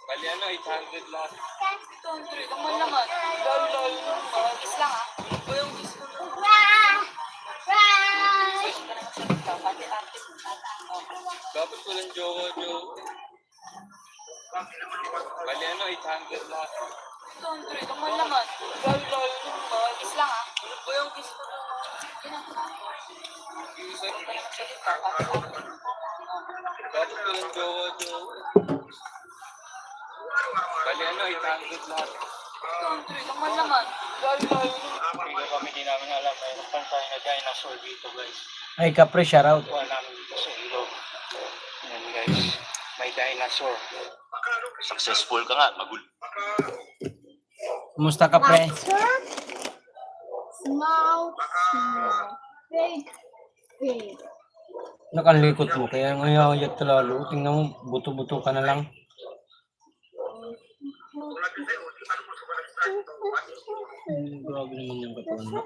Bali ano, 800 lahat. Kamal naman. Lol. Is lang ah. O yung is ko na. Pati-ate. Dapat ko lang jowa. Bali ano, 800 lahat. Kamal naman. Lol. Is lang ah. O yung is ko na. Dapat ko lang jowa. Bali ano, 800 lahat. Kamal naman. Lol. Hindi kami di namin alam. Mayroon pa tayo na dinosaur dito guys. Ay, Kapre, shoutout. Kuha namin dito sa ilog. Ayan guys. May dinosaur. Successful ka nga, magul. Kumusta, Kapre? Small. Big. Nakalikot mo, kaya ngayon ayat lalo. Tingnan mo, buto-buto ka na lang. Grabe naman yung katawan mo.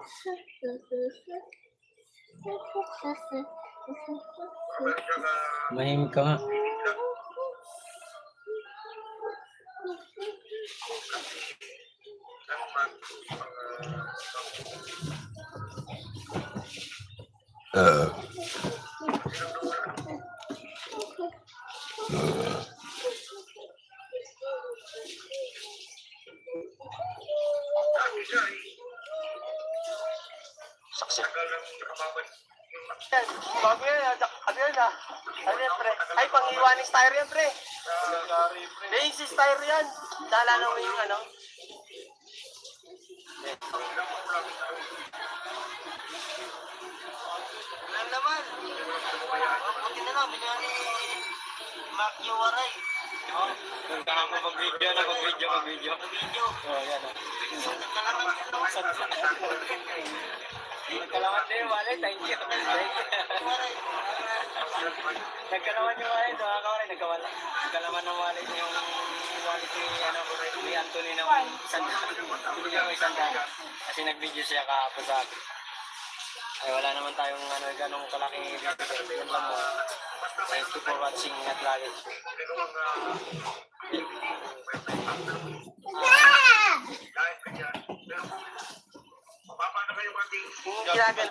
Mahimik ka nga. Bago yan. Ano yan ah? Ano yan pre? Ay, pang-iwaning styro yan pre. Basic styro yan. Naalala mo yung ano? Alam naman. Buti na lang, binyan ni Mark Yuwaray. Kaya mo mag-video na, mag-video. Video. Oh, yan ah. Nagkalaman ka naman. Nagkalaman din yung wallet, thank you. Nagkalaman yung wallet, nagkalaman ng wallet yung wallet ni Anthony ng isang binigyan ko isang daan. Kasi nag-video siya kahapon sa akin. Ay wala naman tayong ganong kalaking video. Yun lang mo. Thank you for watching at lagi. Mababa na kayo ating Ginagal.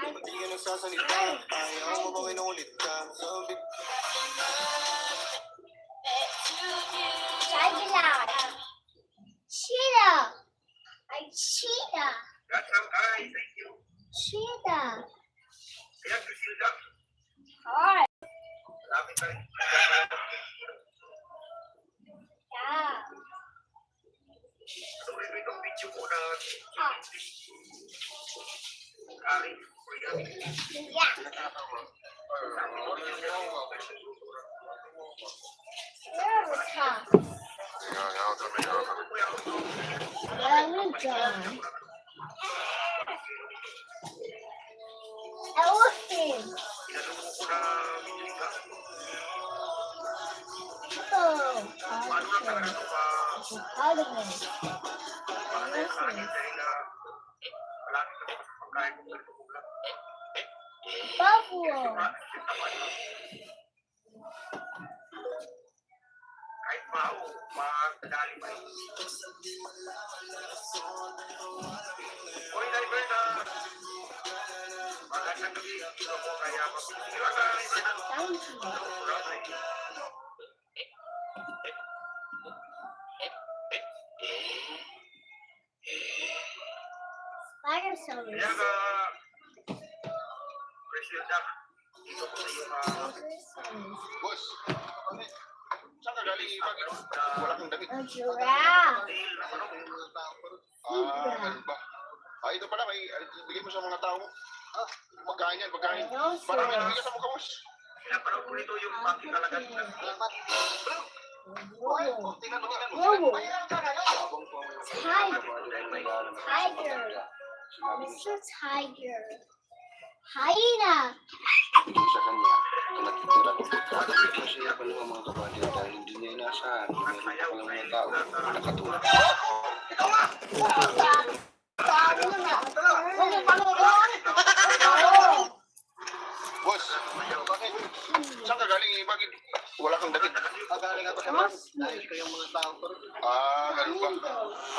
Hindi ka nagsasalita, ayaw mo bang inulit ka? Sabi Shagila. Cheetah. Ay, cheetah. that's how I thank you. Cheetah. Kaya Griselda, Alright. marami ka rin. Yeah. Ano rin itong video ko na Ah. Kari, kuya. Yeah. Where was Tom? Where was John? Elephant. Oh, Ottoman. Elephant. Buffalo. Kahit magdali pa rin. Hoy, driver na. Magandang gabi. Ito po kaya mag-sira na rin na. Thank you. Spinosaurus. Kaya ka, Griselda, ito po na yung Boss, saan ka galing ibag? Wala kang damit. A giraffe. tail na manok. Ganun ba? Ito pala, bigay mo sa mga tao mo. Pagkain yan, pagkain. Parang may ka sa mukha, boss. Pinapanood ko nito yung pangking talaga. Whoa. Tingnan mo. Whoa. Tiger. Mr. Tiger. Hyena. Bigay sa kanya, ang nakikita ko. Kasi ako ng mga kabady dahil hindi niya inaasahan. Meron pa yung mga tao nakatulad. Boss, bakit? Saan ka galing ibag? Wala kang damit. Galing ako sa mas. Dahil ko yung mga tao ko. Ganun ba?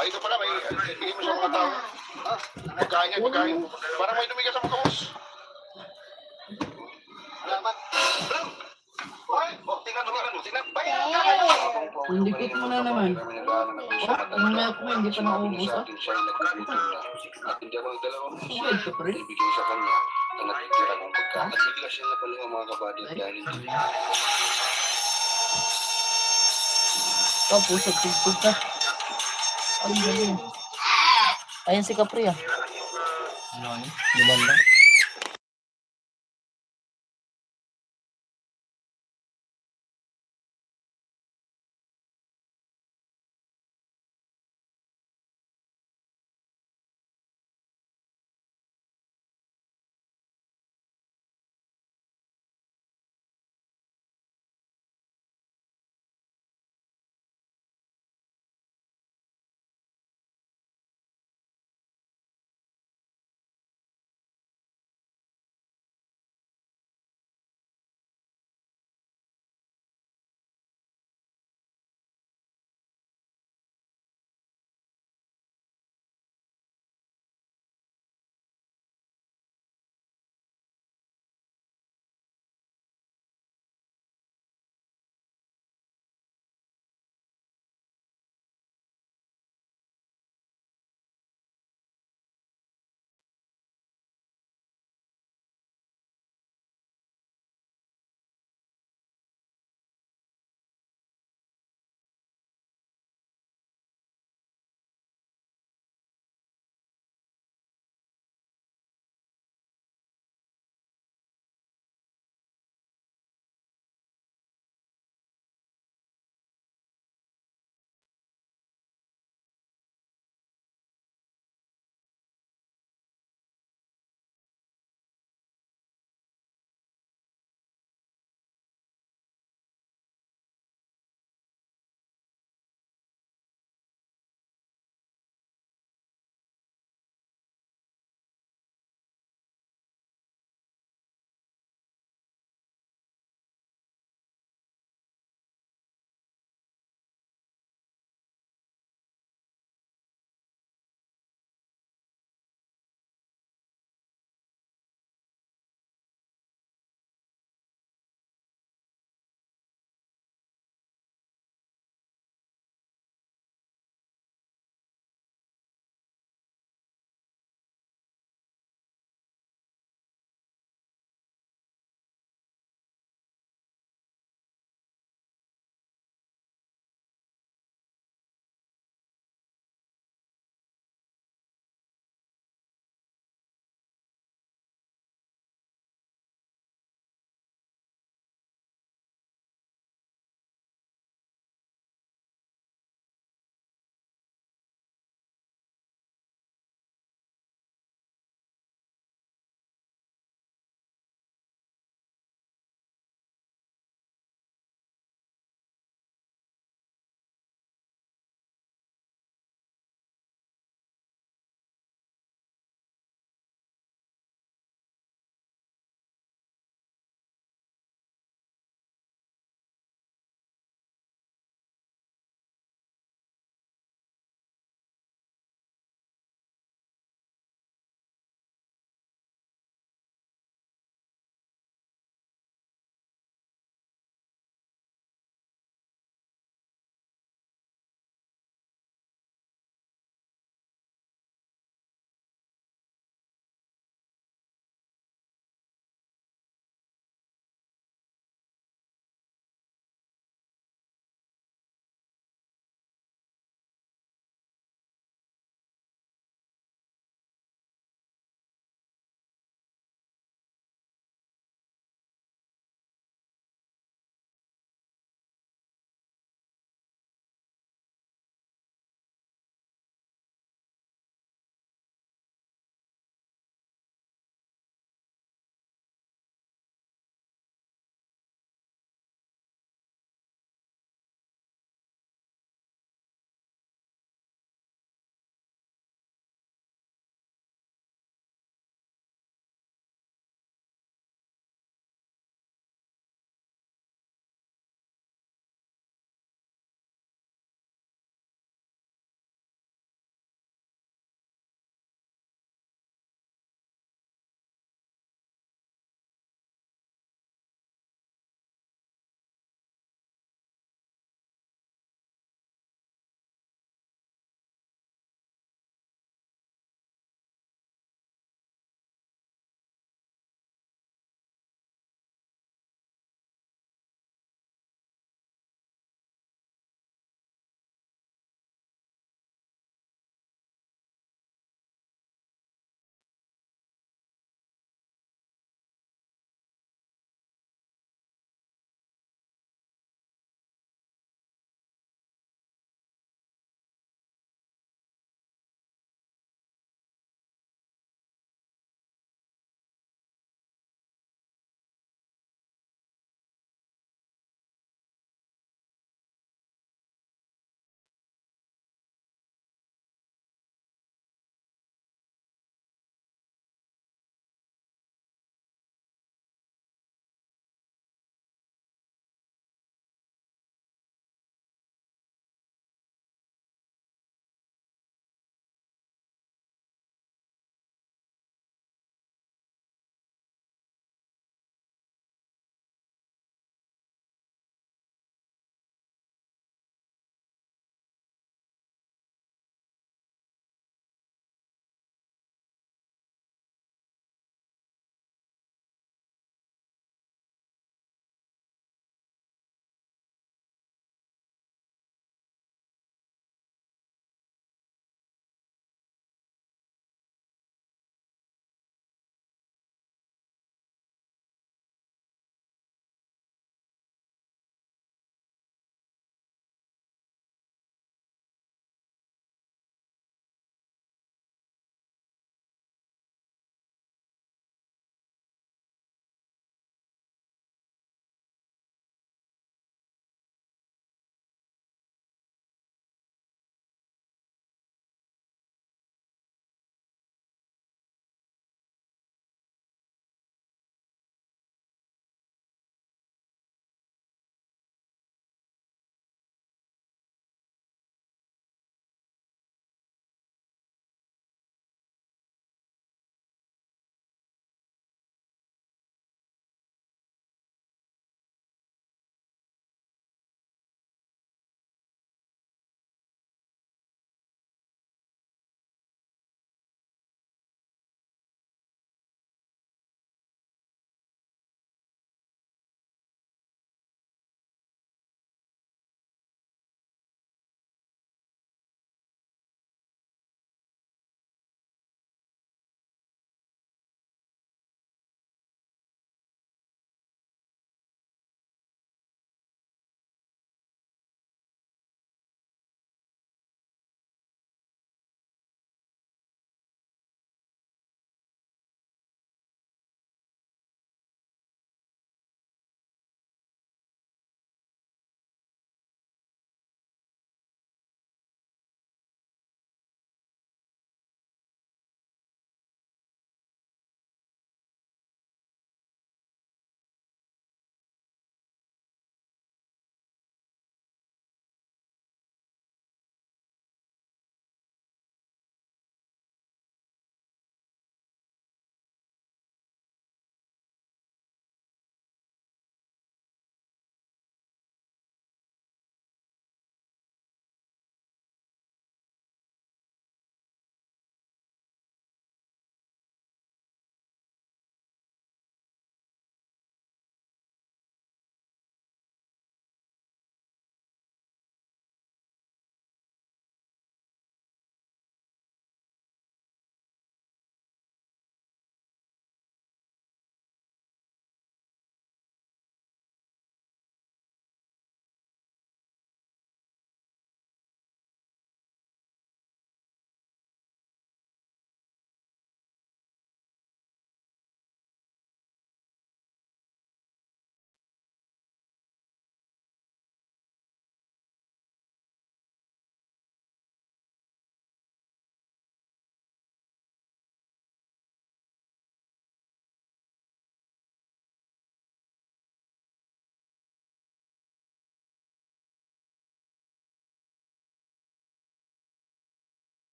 Ito pala, bigay mo sa mga tao. Pagkain yan, pagkain. Parang may dumi ka sa mukha, boss. Salamat. Tingnan mo. Ang dikit mo na naman. Mamaya ko hindi pa naubos ah. At hindi ako dalawang Wait ka pa rin. ibigay sa kanya ang natitira kong pagkain. At bigla siya napalinga mga kabady dahil hindi Tapos sa tugtog ka. Ang galing. Ayan si Capri ah. Ano? Lumanda.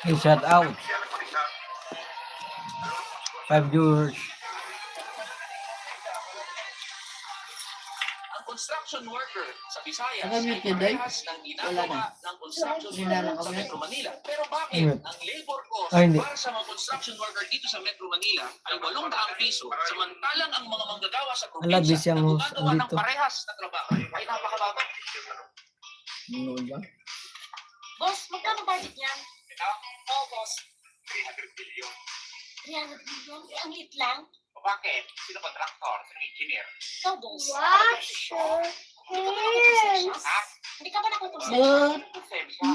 Hey, shout out. 5 viewers. Ang construction worker sa Visayas Nakamute ay ka, Day? parehas ng Wala ginagawa na. ng construction Hindi na worker sa nakamute. Metro Manila. Pero bakit Mute. ang labor cost Ay, hindi. para sa mga construction worker dito sa Metro Manila ay 800 piso, samantalang ang mga manggagawa sa Ala, busy probinsya ang na host gumagawa ng dito. parehas na trabaho ay napakababa. Ano ba? Boss, magkano budget niyan? Oo, boss. 300 billion. 300 million? Ang lit lang. O bakit? Sino contractor? Sino engineer? Ikaw, boss. Wash your hands. Ha? Hindi ka ba nakukulit? But, Konsensya.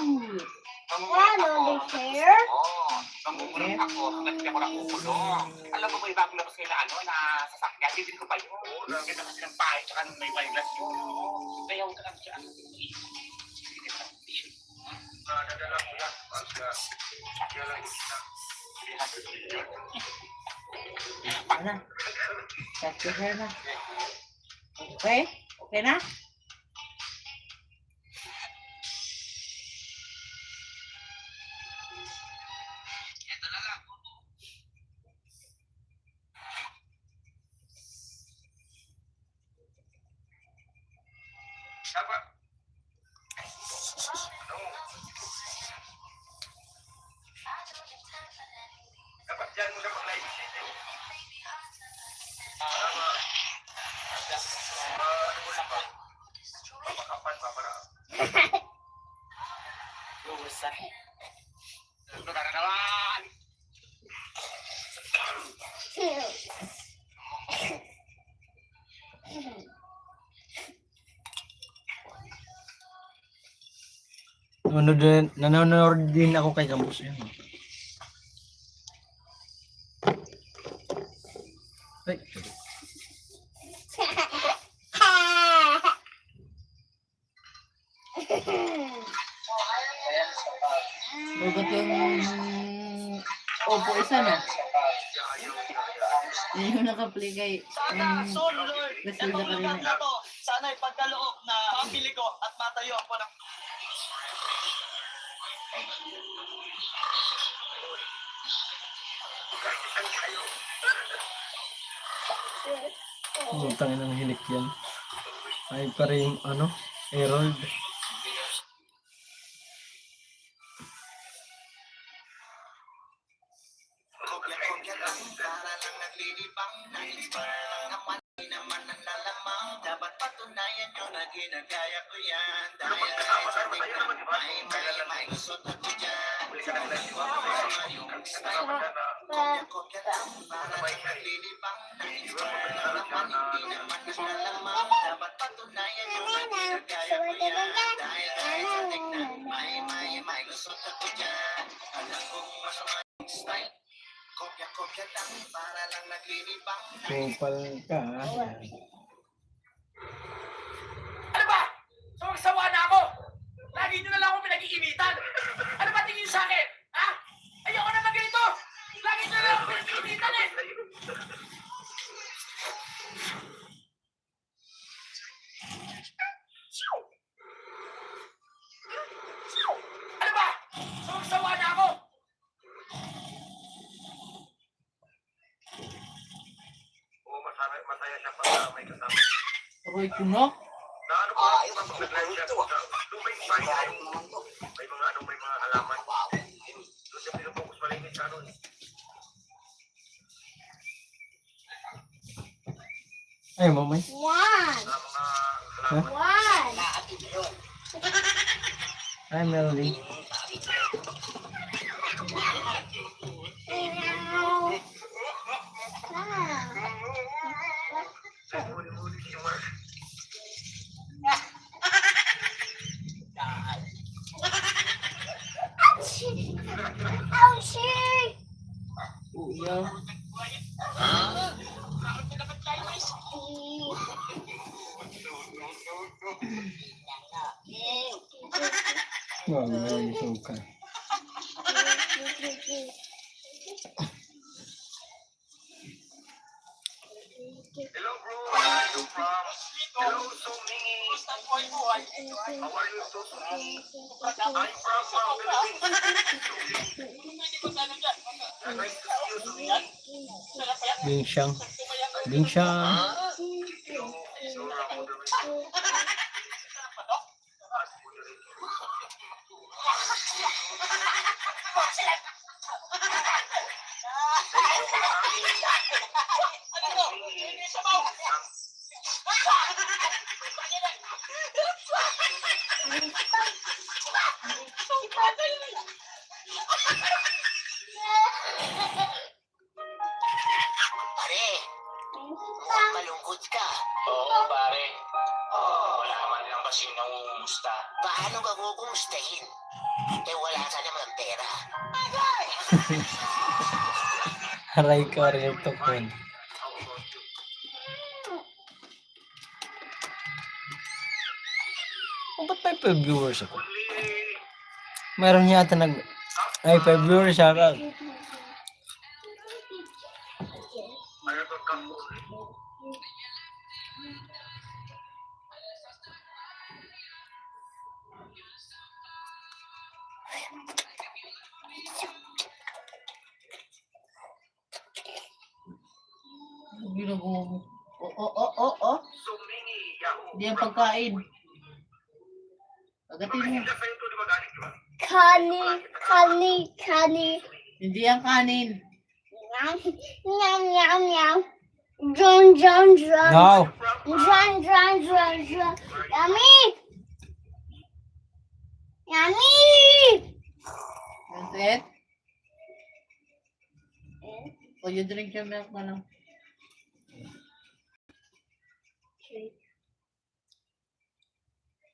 One only hair. Oo. Namumulong ako hanggang hindi ako nakukulong. Alam mo ba yung bagong labas kayo na ano, na sasakyan? Bibin ko pa yun. Ang ganda kasi ng bahay, tsaka may wireless yun. Kaya huwag ka lang dyan. Nadadala ko lang pagka yan lang isa. 300 billion. ano? Cut your hair na. Okay? Okay na? Dapat. Dapat dyan mo siya mag-live. Mapakapan pa para. Luwasan. Lugar naman. Nanonood din ako kay Campus yun. Ay, Bagat yung Opo isa na. Yun yung naka-play kay Sana, soon, Lord, Gasolda itong kanina. lugar na to, sana'y pagkaloob na mabili ko at matayo ako ng utang ina ng hilik yan. Ay pa rin ano, Harold. Kopya-kopya lang para lang naglilibang na-inspire lang naman di naman ang lalamang dapat patunayan nyo na ginagaya ko yan dahil kahit sa tingnan may gusto na ko dyan yung style kopya-kopya lang para lang naglilibang na-inspire lang naman hindi naman ang lalamang dapat patunayan nyo na ginagaya ko yan dahil kahit sa tingnan may gusto na ko dyan alam kong masama yung style kopya-kopya lang para lang naglilibang Kupal ka. Ano ba? Sawag-sawa na ako! Lagi nyo na lang ako pinag-iinitan! Ano ba tingin sa akin? Ha? Ayoko na ganito! Lagi nyo na lang ako pinag-iinitan eh! Ano ba? Sawag-sawa na ako! Oo, masaya siya pag may kasama. Ako'y kunok. Na ano pa, mag-live siya. May bahay may mga ano, may mga halaman. Doon siya pinupokus malinis sa ano. Ay, mamay. One. Sa mga halaman. One. Hi, Melody. Huli-huli si Mark. Ouchie! Uya. Wala yung suka. Hello, bro. Where are you from? Hello, Sumingi. How are you, Sumingi? I'm from Philippines. Binsyang. Binsyang. Pare, mukhang malungkot ka. Oo, pare. Wala man lang kasing nangungumusta. Paano ka kukumustahin? Eh wala ka naman pera. Aray ko, rin ito po. Oh, ba't may 5 viewers ako? Meron yata ay, 5 viewers shoutout. Ginagawa mo. Oh. Hindi ang pagkain. Agatin mo. Kani. Hindi ang kanin. Yum. Drum. No! Drum. Yummy. That's it? O, you drink your milk na lang.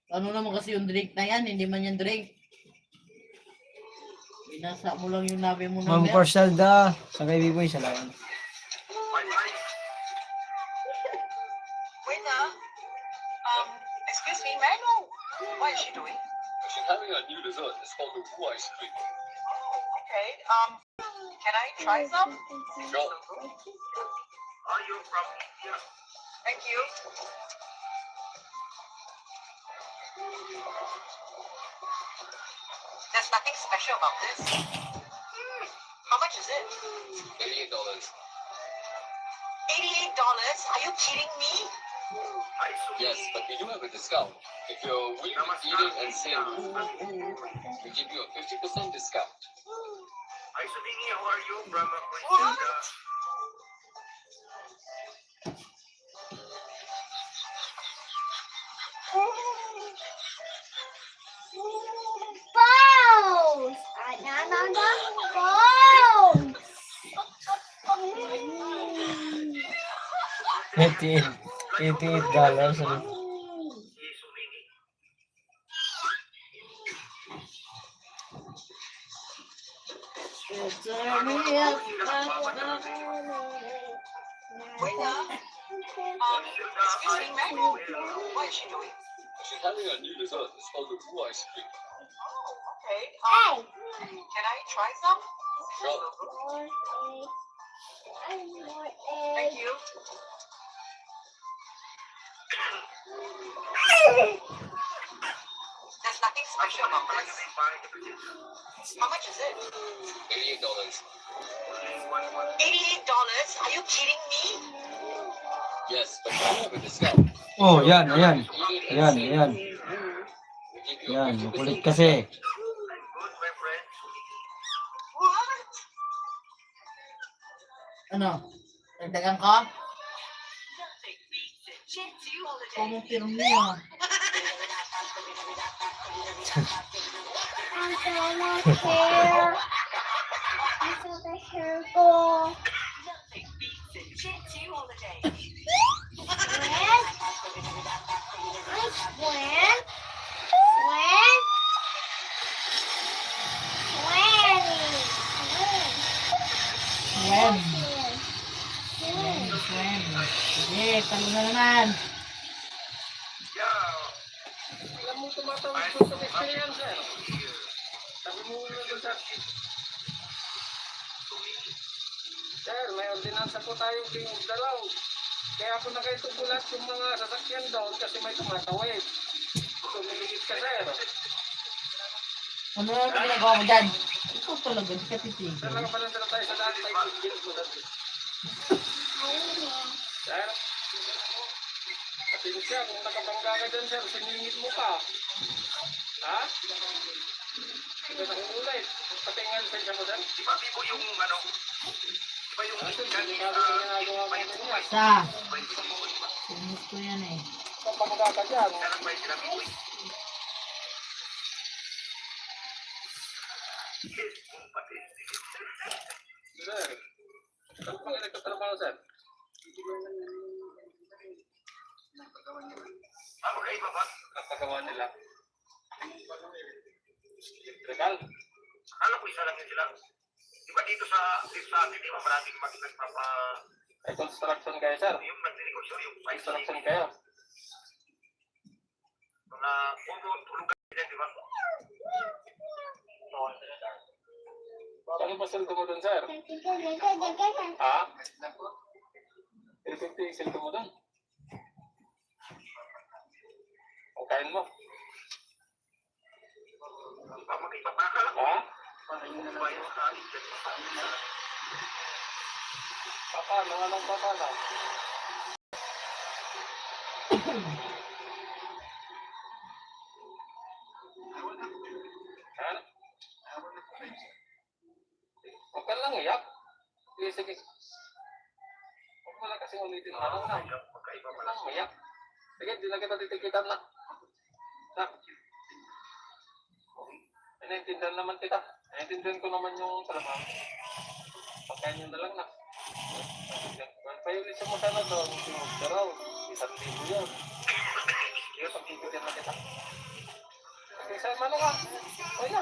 Ano naman kasi yung drink na yan? Hindi man yan drink. Binasa mo lang yung nabi mo ng Ma'am milk. Corsalda, sa kay Biboy, salamat. Wait now. Excuse me, may I know what is she doing? She's having a new dessert. It's called the Wu ice cream. Okay. Can I try some? Sure. Are you from India? Thank you. There's nothing special about this. How much is it? $88. $88? Are you kidding me? Yes, but we do have a discount. If you're willing to eat it and say Wu, we give you a 50% discount. Hi, Subini. How are you? From What? Bones. Bones. $88. Wait now. Excuse me, may I know what is she doing? She's having a new dessert. It's called the Wu ice cream. Oh, okay. Hey. Can I try some? Sure. Thank you. There's nothing special about this. How much is it? $88. $88? Are you kidding me? Yes, but we do have a discount. Oh, yan. Eat it and say Yan. Wu, we give you a Yan, 50% makulit kasi. What? Ano? Nagdagan ka? Pumupirm niya. I'm gonna hair. I saw the hair go. Sige, talo na naman. Alam mo, tumatawag ko sa experience, sir. Sabi mo na doon sa... Sir, may ordinansa po tayong dalaw. Kaya ako na kayo tugulat yung mga sasakyan doon kasi may tumatawid. Tumiligit ka, sir. Ano na ginagawa mo dyan? Ito talaga, di ka titigil. Sir, nakabalanta na tayo sa dati tayo. Sir? Kasi siya, kung nakabangga ka dyan, sir, siningit mo pa. Ha? Ito na kung ulit. Pati nga lisensya mo, sir. Di ba Bibo yung ano? Di ba yung Sir, yan? ginagawa mo yan. Sa. Sinis ko yan eh. Kung pabangga ka dyan. Kailan ba yung sila Bibo? Sir, saan po kayo nagtatrabaho, sir? Ah, magkaiba ba? Napagawa nila. Legal? Akala ko isa lang yun sila. Di ba dito sa atin, di ba maraming nagpapa... Ay, construction kayo, sir. Yung nagninegosyo, yung Construction kayo. mga tulugan din, di ba? Ano ba sweldo mo dun, sir? Ha? 350 sweldo mo dun? Ang kain mo? Magkaiba pa akala ko. Ha? Ba yung sa atin dyan? Papano? Anong papano? Ha? Huwag ka lang iyak. Sige, sige. Huwag mo lang kasing ulitin na lang na. Magkaiba Huwag pa lang iyak. Sige, di na kita titikitan na. Na. Naintindihan naman kita. Naintindihan ko naman yung trabaho. Pagkain yun na lang na. Payulisin mo sana doon. Daraw. 1,000 yun. Sige, pagkikitihan na kita. Pag-isa man nga. O na.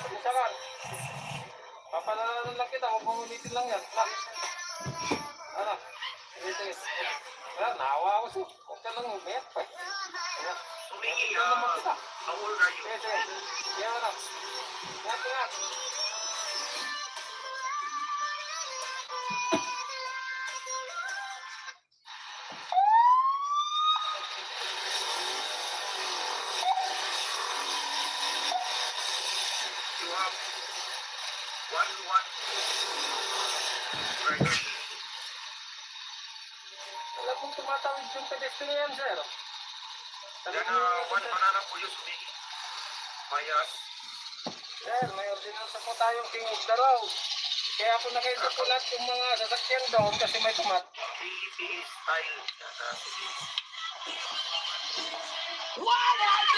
Pag-isa ka. Papalalanan lang kita. Huwag mong ulitin lang yan. Na. Ano? Sige, sige. Naawa ako siya. Huwag ka lang umiyak. Ayan. Sumingi, Ito naman kita. how old are you? Sige, sige. Yan na. Ingat, ingat. You have one burger. Alam mong tumatawid yung pedestrian yan, sir. Then, one banana po yung sumingi. Maya, Sir, may ordinansa po tayong King of the Road. Kaya ako nakisulat yung mga sasakyan doon kasi may tumat. PPE style. Sumingi. 100,000!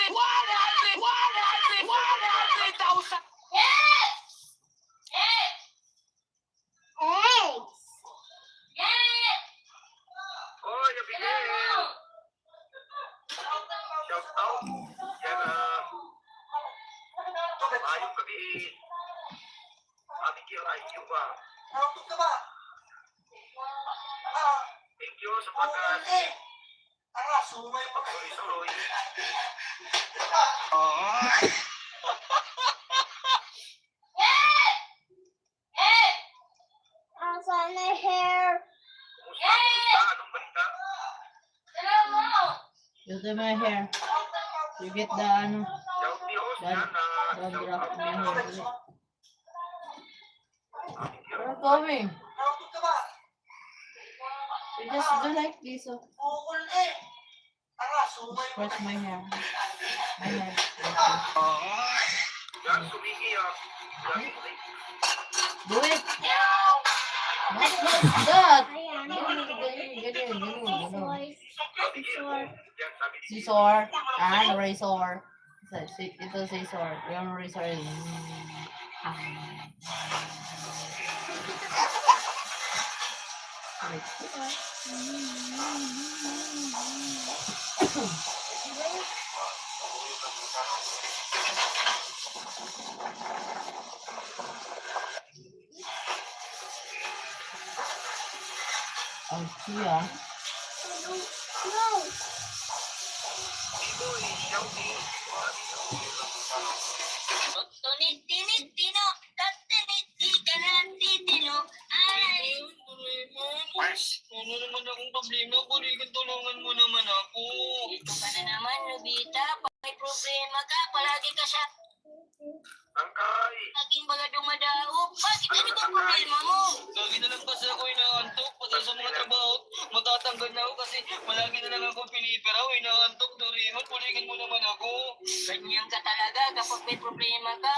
Eggs. Oh, Abigail! Shout out. Yan, ayong gabi. Abigail, IQ ba? Thank you sa pagsuloy-suloy. How's on the hair? Kumusta? Anong balita? You do my hair. You get the ano, Shout ni host Dad, yan. dad Shout wrap out my ni hair. host. Where going? You just do like this. So. Brush my hair. My hair. Yan, sumingi Yan, sumingi. Do it. Not like that. Ayan. Ganyan. Voice. Abigail, yan, sabi ni Scissor and razor. Ito scissor. Yung razor is... Oh, siya. No. Tunit-tinit-tino, tatinit-tino, ay. Ano naman akong problema? Balikan tulungan mo naman ako. Ito ka na naman, Nobita. May problema ka, palagi ka siya. Angkay, Ano ba problema mo? Lagi na lang kasi ako inaantok. Pati sa mga trabaho, matatanggal na ako kasi malagi na lang ako pinipiraw. Inaantok, Doraemon. Puligan mo naman ako. Ganyan ka talaga kapag may problema ka.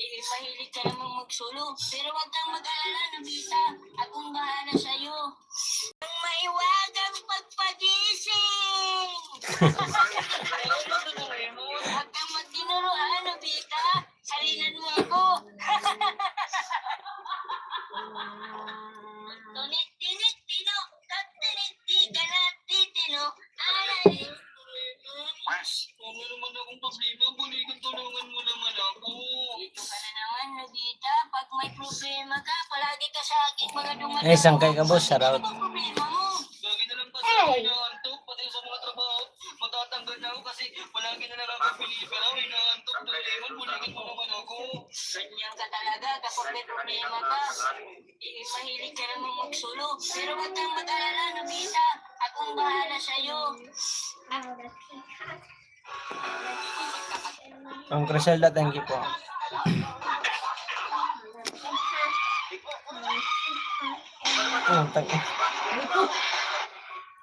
Mahilig ka namang magsulo. Pero wag kang mag-alala, Nobita. Akong bahala sa'yo. Ang maiwagang pagpagising! Huwag kang magtinuruan, Nobita. Salinan mo ako. Tunit-tinit, tino. Tat-tinit-ti ka na, titino. Alarin. Ano naman akong problema? Buligan, tulungan mo naman ako. Ito ka na naman, Nobita. Pag may problema ka, palagi ka sa akin mga dumadaan. Eh, sangkay ka, boss. Shoutout. Ano bang problema mo? Lagi na lang kasi ako inaantok. Pati sa mga trabaho, matatanggal na ako kasi palagi na lang ako pinipiraw. Inaantok, Doraemon. Buligan mo naman ako. Ganyan ka talaga kapag may problema ka. Mahilig ka namang magsulo. Pero wag kang mag-alala, Nobita. Akong bahala sa'yo. Ang Criselda, thank you po. Oh,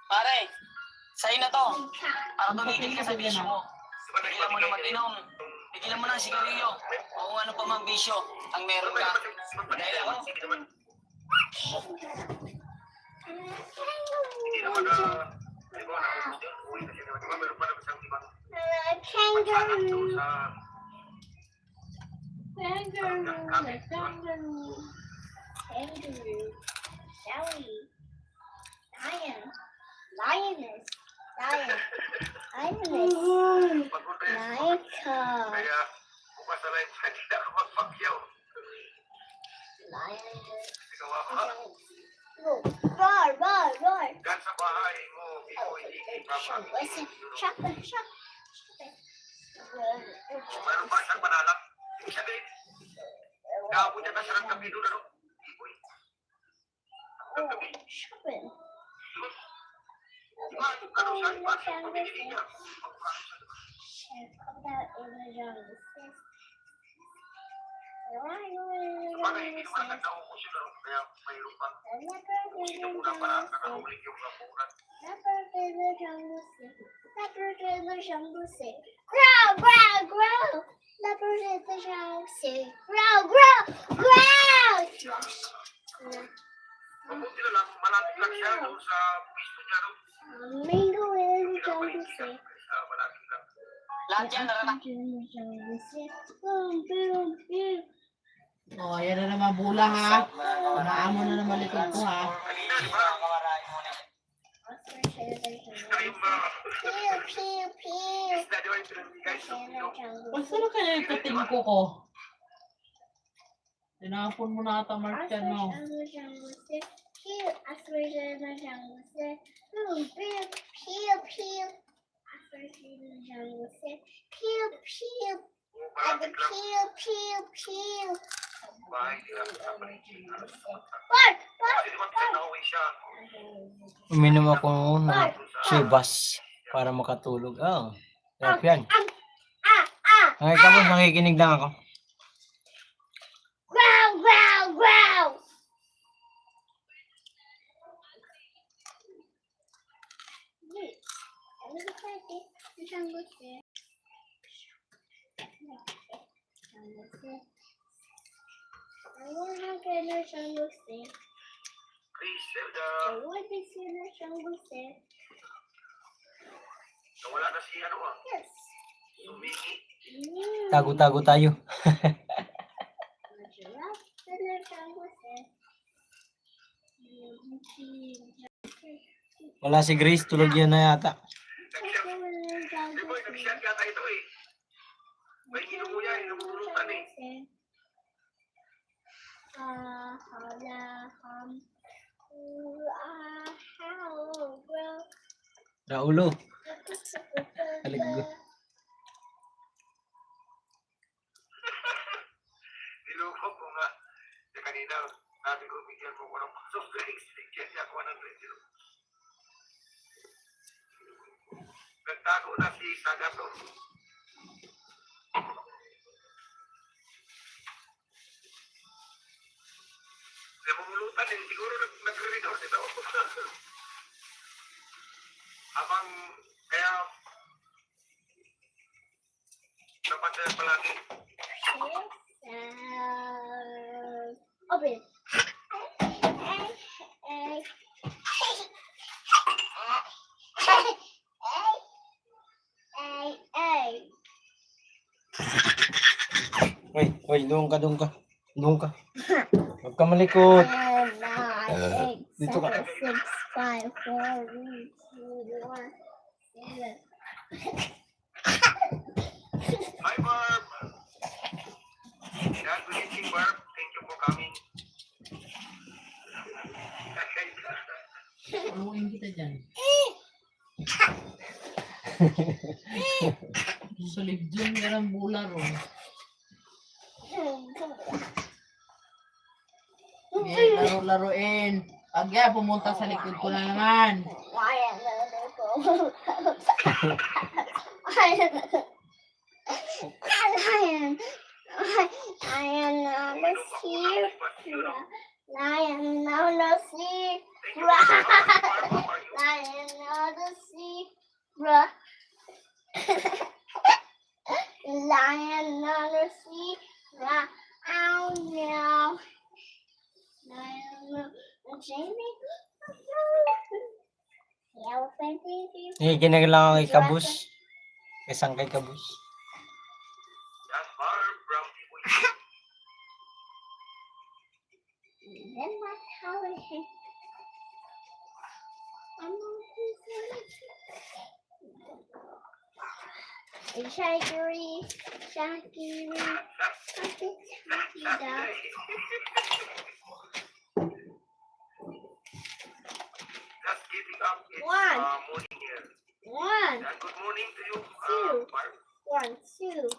Pare, sa'yo na to. Para tumigil ka sa bisyo mo. Tigilan mo na mag-inom. Tigilan mo na ang sigarilyo. O kung ano pa mang bisyo ang meron ka. Dahil ako, Kangaroo. Kangaroo. Sally. Lion. Lioness. Lion. Lioness. Laika. Kaya, bukas na lang siya, hindi ako magpakyaw. Lioness. Ikaw ako. Roar, roar, roar. Diyan sa bahay mo, ikaw hindi ipapakyaw. Listen, shut the shut. Mayroon ba siyang manalang? Ibig sabihin, naabot niya na siya ng gabi doon, ano? Iboy. Ang gabi. Shut it. Diba, yung kano siya, iba siya, pamilili niya. Put that in the jungle. Sabagay, hindi naman nagkauko sila, kaya mayroon pa. Sino muna para nakahuling yung lapunan. Leopard in the jungle sick. Leopard in the jungle sick. Growl, growl, growl. Leopard in the jungle sick. Growl, growl, growl. Mabuti na lang, malapit lang siya doon sa pwesto niya doon. Mango in the Hindi na jungle maligid sick. siya, malapit lang. lahat yan naranak. In the jungle sick. Boom, boom, boom. Oh, yan na naman bula ha. Umaamo na naman likod ko ha. Kanina, di ba? Sila yung mga Pew, pew, pew. isda, di ba yung pinanigay sa In the ilog? jungle Basta na kaya yung kating ko. Tinapon mo na ata Mark yan no. Malapit lang. Bahay nila sa paligid. Kasi di ba pinag-away siya? Uminom ako ng Chivas para makatulog. Oh, sarap yan. Okay ka po, nakikinig lang ako. Growl, growl, growl. Wait, I'm gonna try this. The jungle there. I want to get in the jungle there. Griselda, I want to see in the jungle there. nawala na si ano ah. Yes. Sumiki. Tago-tago tayo. Giraffe in the jungle there. Wala si Grace, tulog yan na yata. Di ba, nag-shot yata ito eh. May inuuya, inumulutan eh. Raulo. Aliggo. Niloko ko nga. Kaya kanina, sabi ko, bigyan ko ng soft drinks. Bigyan niya ako ng drinks. Nagtago na si Sagato. Alin, siguro nagre-read out ito. Habang, kaya, dapat na palagi. Open. Uy, doon ka. Doon ka. Huwag ka malikot. 9, 8, Dito ka. 7, 6, 5, 4, 3, 2, 1, 7. Hi, Barb. Yeah, good evening, Barb. Thank you for coming. Paluin kita dyan. Sulit dyan, yan ang bula ron. Laro-laruin. Agya, pumunta sa likod ko na naman. Kinaglang ako kay Kabus. Isang kay Kabus. Yes, Barb. Brown people. Then that's how it is. Shaggy, Just giving up. It's One. morning here. One, And good morning to you, Two. Barb. 1, 2.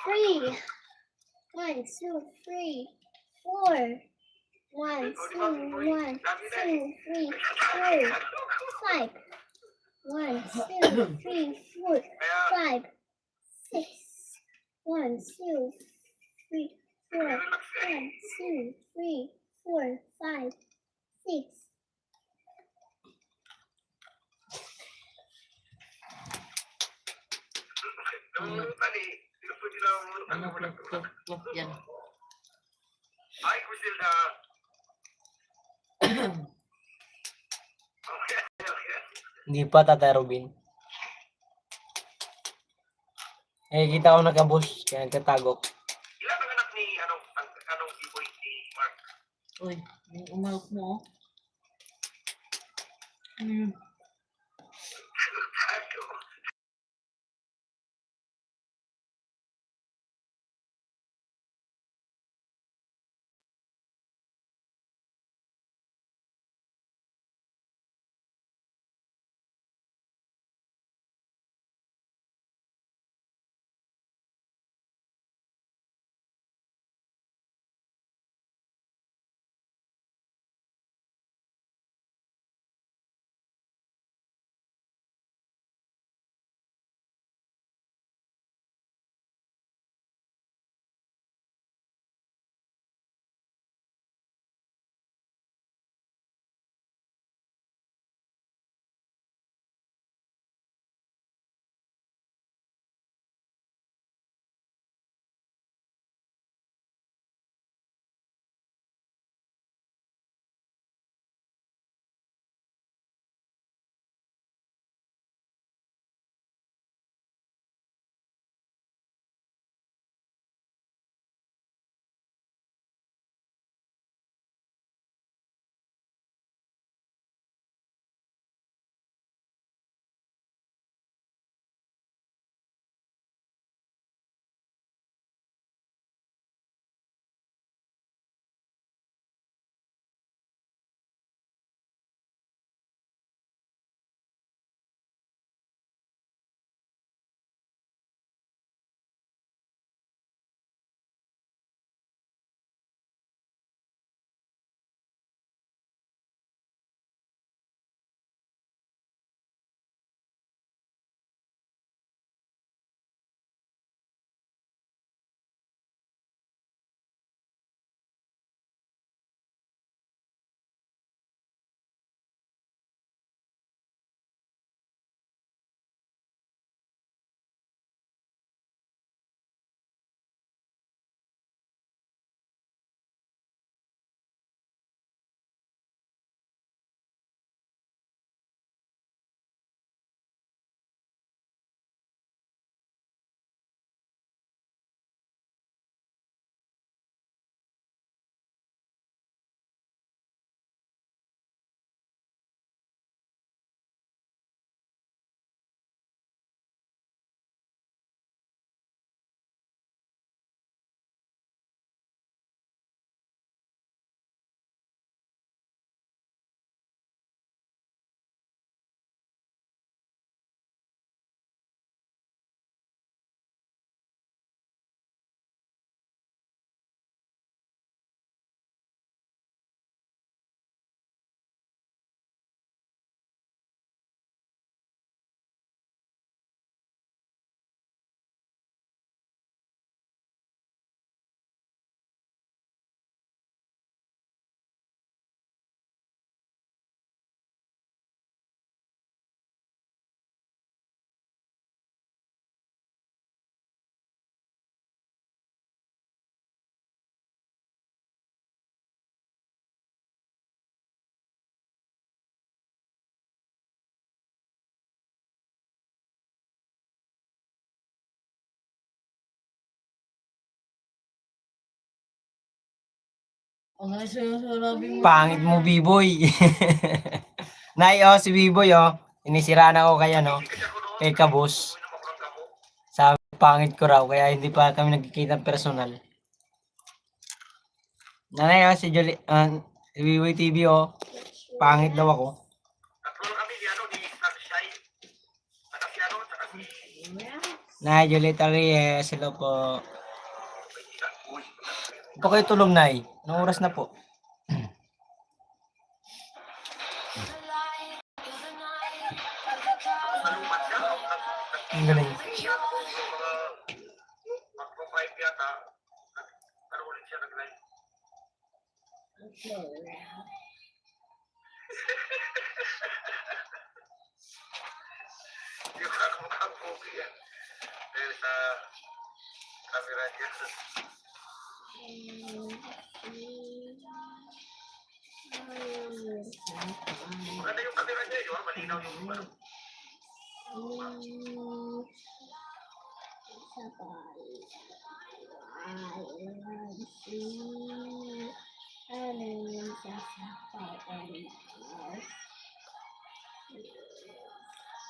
Three. 1, 2, 3, 4. 1, 2, 1, 2, 3, 4, 5. 1, 2, 3, 4, 5, 6. 1, 2, 3, 4. 1, 2, 3, 4, 5, 6. Tali. Pwede lang. Ano, plot yan. Hi, Griselda. Okay. Hindi pa, Tatay Robin. Kita ko na Kabus. Kaya nagtatagok. Ilan ang anak ni anong iboy si Mark? Uy, yung umalok mo, oh. Ano yung sinasabi mo? Pangit mo, B-boy. Nay, oh, si B-boy, oh. Inisiraan ako kay, ano, kay Kabus. Sabi, pangit ko raw, kaya hindi pa kami nagkikita personal. Nanay, oh, si Julie, si B-boy TV, oh. Pangit daw ako. Tatlo kami ni ano ni Sunshine. Anak si ano, saka si Nay, Julieta Reyes, hello po. Po kayo tulog, Nay. Anong oras na po? Ang galing. magpo-five yata. Ano ulit siya nag-live? Yung mukhang pogi yan. Dahil sa camera niya. Maganda yung camera niya, di ba? Malinaw yung ano.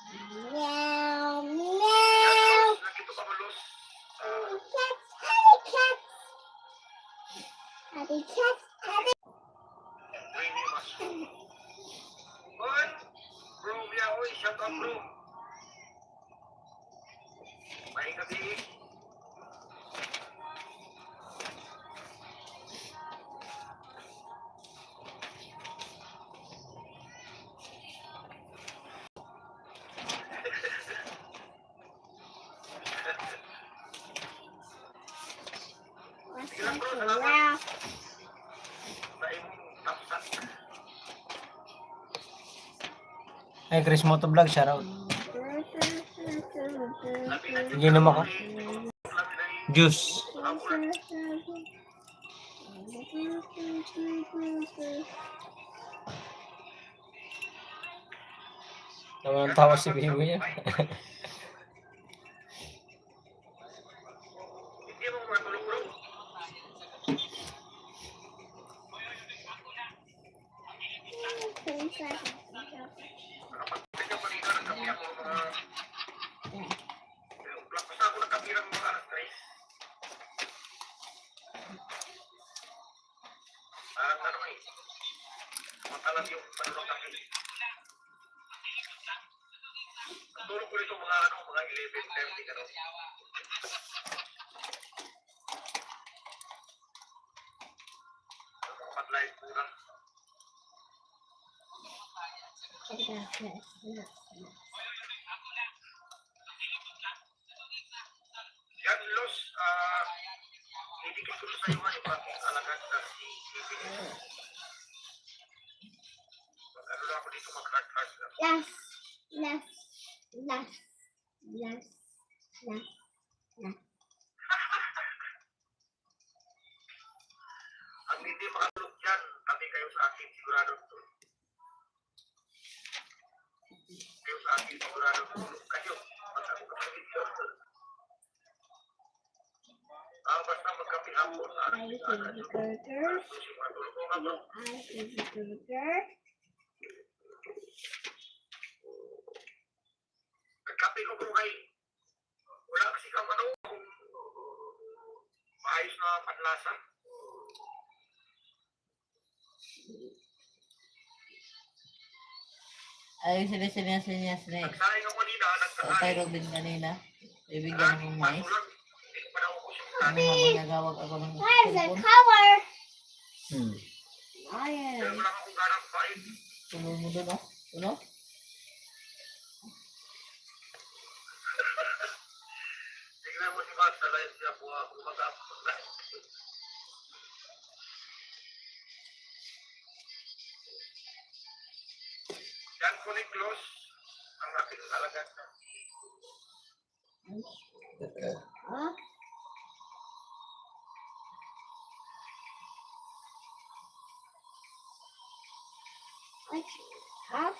Meow, meow. Nakito pa malos. Happy cats, happy. Winnie Masu. Oy! Bro, ya, oy, shout out bro. May gabi. What's that for laugh? Sa imong tapsat. Ay, Chris Motovlog, shoutout. Labi na dyan. Iginom ako. Labi na yung Juice. Tawa ng tawa si Bibo niya. hindi mo matulog bro. Nakapagpinyo kanina ng kami ako mga... Basta ako ng kabirang mga alas 3. Ano eh. Matalag yung panulog namin. Tulog ko nito mga ano, mga 11:30 ano. Pag-live muna. Yan, Los, idikit ko sa iyo man yung alagad na si Stephen. Ano lang ako dito mag-hard-hard lang. Last, last, last, last, last. Ang hindi makatulog dyan, tabi kayo sa akin, sigurado tulog. Kayo sa akin, sigurado tulog kayo. Pag-ako sa video. Basta magkapi hapon. I have a burger. Susi matulog ko nga bro. I have a burger. Nagkapi ko bro kay wala kasi kang ano maayos na panlasa. Ay, sininyas na eh. Nagsaing ako kanina, Kay nagsaing. Robin kanina. Bibigyan akong mais. Masulang. Hindi ko pa na ubos yung Ano habang nagawag ako ng Where's the cellphone? color? Ayan. Pero wala akong ganang pain. Tuloy mo doon, oh. Ano? Tignan mo si Max sa live niya, bumaga ako sa live. Yan ko ni Close, ang aking alagad na. Huh? I have.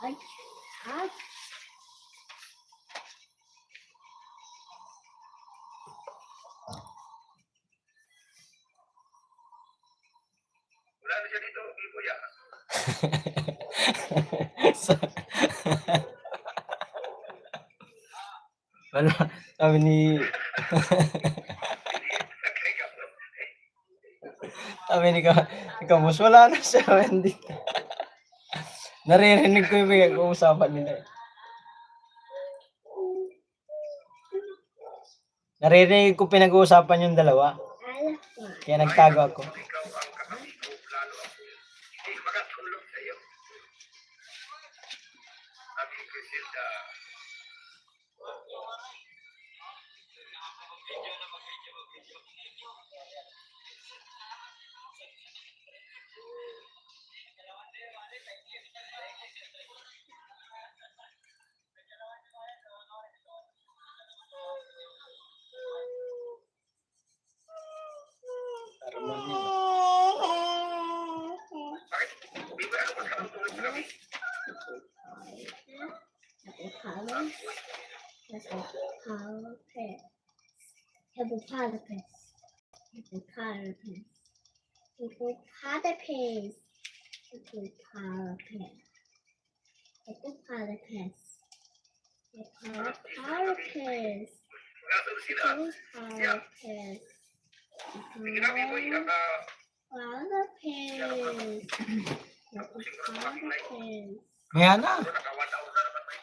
I have. siya dito, Biboy ah. Wala, sabi ni sabi ni Kamus, wala na siya, hindi. Naririnig ko yung pinag-uusapan nila. Naririnig ko pinag-uusapan yung dalawa. Kaya nagtago ako. Ikaw ang kakamigo, lalo ako. Hindi makatulong sa'yo. Sabi ko sila, bakit? Biboy, ano ba sa tulog sa gabi? Nasaan sila? Sige na, Biboy, tapusin ko na ang live. Maya na. Pero naka-1 hour na naman tayo.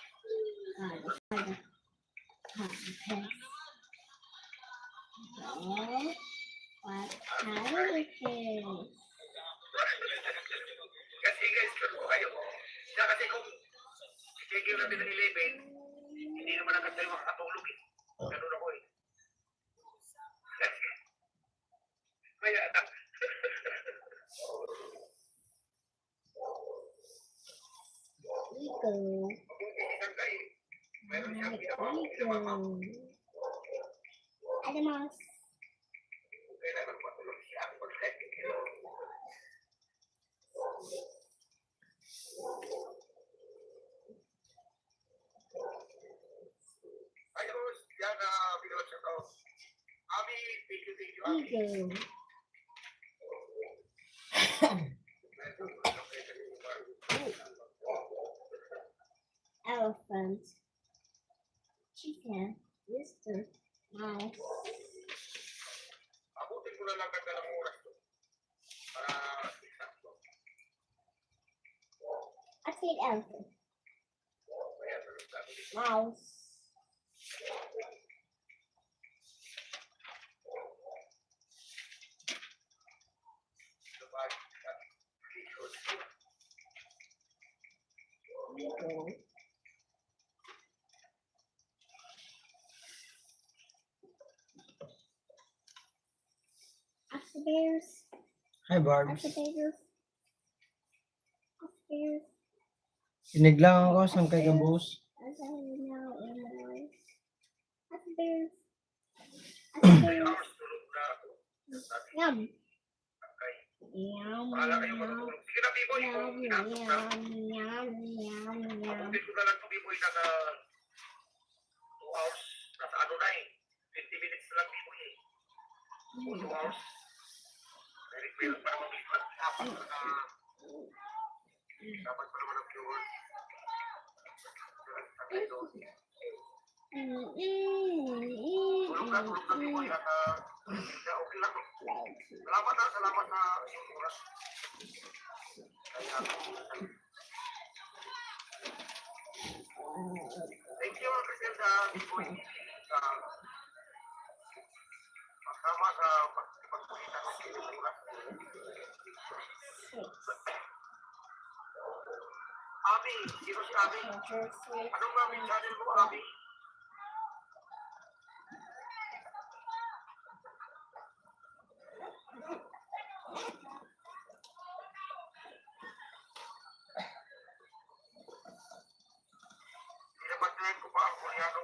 Kasi guys, sure ko kayo. Siya kasi kung schedule natin ng 11, hindi naman agad tayo makakatulog eh. Ganun ako eh. Kaya na. Isang kayo. Meron siyang pinapakong Además, kailangan matulog siya ang pag-second. Ayos, yan na binulat siya to. Ami, thank you, Ami. eagle, elephant, chicken, rooster, mouse, Abutin ko na lang ang dalawang oras to. Para eksakto. I said elephant, Kaya tulog sabi ni mouse, Sabay. eagle, bears, Hi, Barbs. bears, bears, Sinig lang ako, saan kay Kabus? bears, yum. Yum, Bahala kayo yum, matulog. Sige na, Biboy. yum, Kung inakot ka, yum, yum, yum. abutin ko na lang to, Biboy, naka 2 hours. Nasa ano na eh. 20 minutes na lang, Biboy eh. 2 hours. Very clear para mabilis. Dapat pa naman ang viewers. Tulog na, Biboy. Naka, okay lang. Salamat sa iyong oras. Thank you, Criselda, Biboy. Kasama sa pagpulita ng iyong oras. Abi, sino si Abi? Anong namin channel mo, Abi? Pinapatayin ko pa ang Koreano.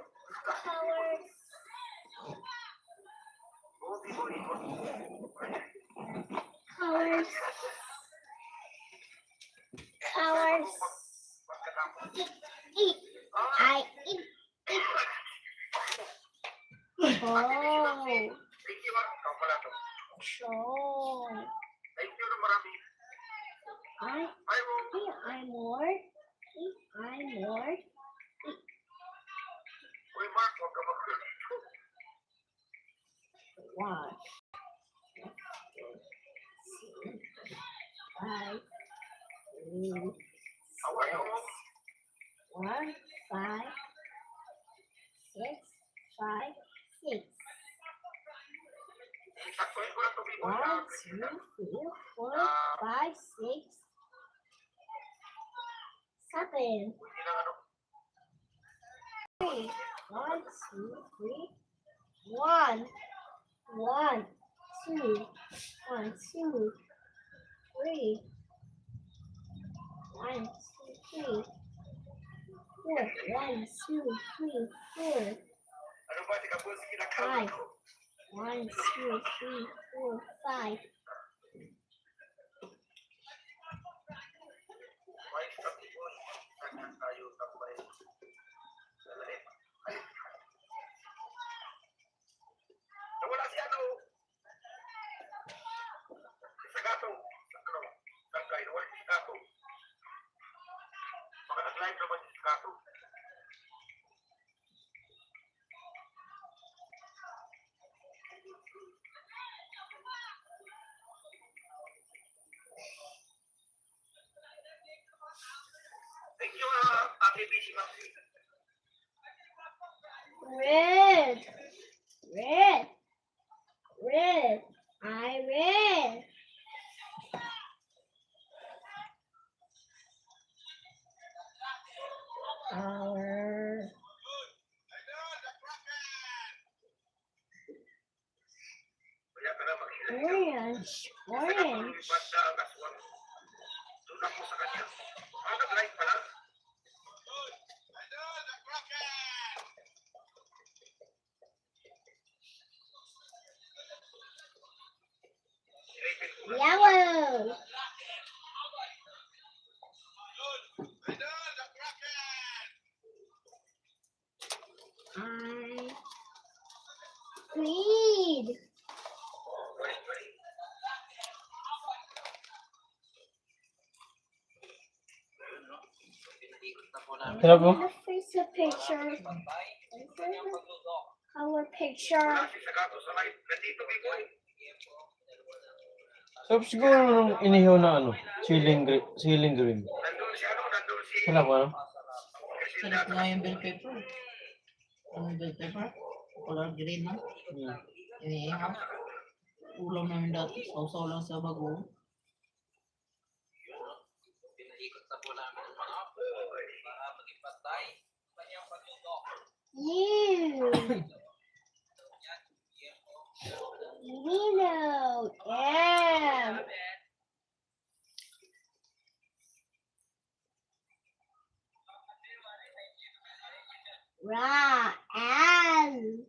Colors. Colors. Eat. I eat. Oh. Thank you, ikaw pala to. Sure. Thank you na marami. I'm more. I'm more. Uy, Mark, huwag ka mag-dito. One. Five. Away mo. 1, 5, 6, 5, 6. Saktuin ko lang ito, Biboy. 1, 2, 3, 4, 5, 6, 7. Hindi na ano. 3. 1, 2, 3. 1, 1, 2, 1, 2, 3. 1, 2, 3. 4. 1, 2, 3, 4. Ano ba, di ka po sige nakawin 5. ko. 1, 2, 3, 4, 5. May stop, Biboy. Saan tayo tambay? Dali. Nawala si ano? Si Sagato. Ano? Tangkay, nawala si Sagato. Baka nag-live naman si Sagato. Thank you, ABC Maxi. Red. Red. Red. I red. Our Kaya ka na mag-ilan. orange. Orange. Banda ang aswang. Doon ako sa kanya. Nag-live pa lang. Sinipin ko lang. Yellow. I green. Hello po. The face a picture. Color picture. Wala si Sagato sa live. Nandito, Biboy. So, siguro nung inihaw na ano, ceiling green. Nandun si ano, nandun si... Sarap ano? Sarap nga yung bell pepper. Yung bell pepper. Color green na. Iniihaw. Ulam namin dati. Sausaw lang sa bago. You. Nino. Yeah. Ra. And.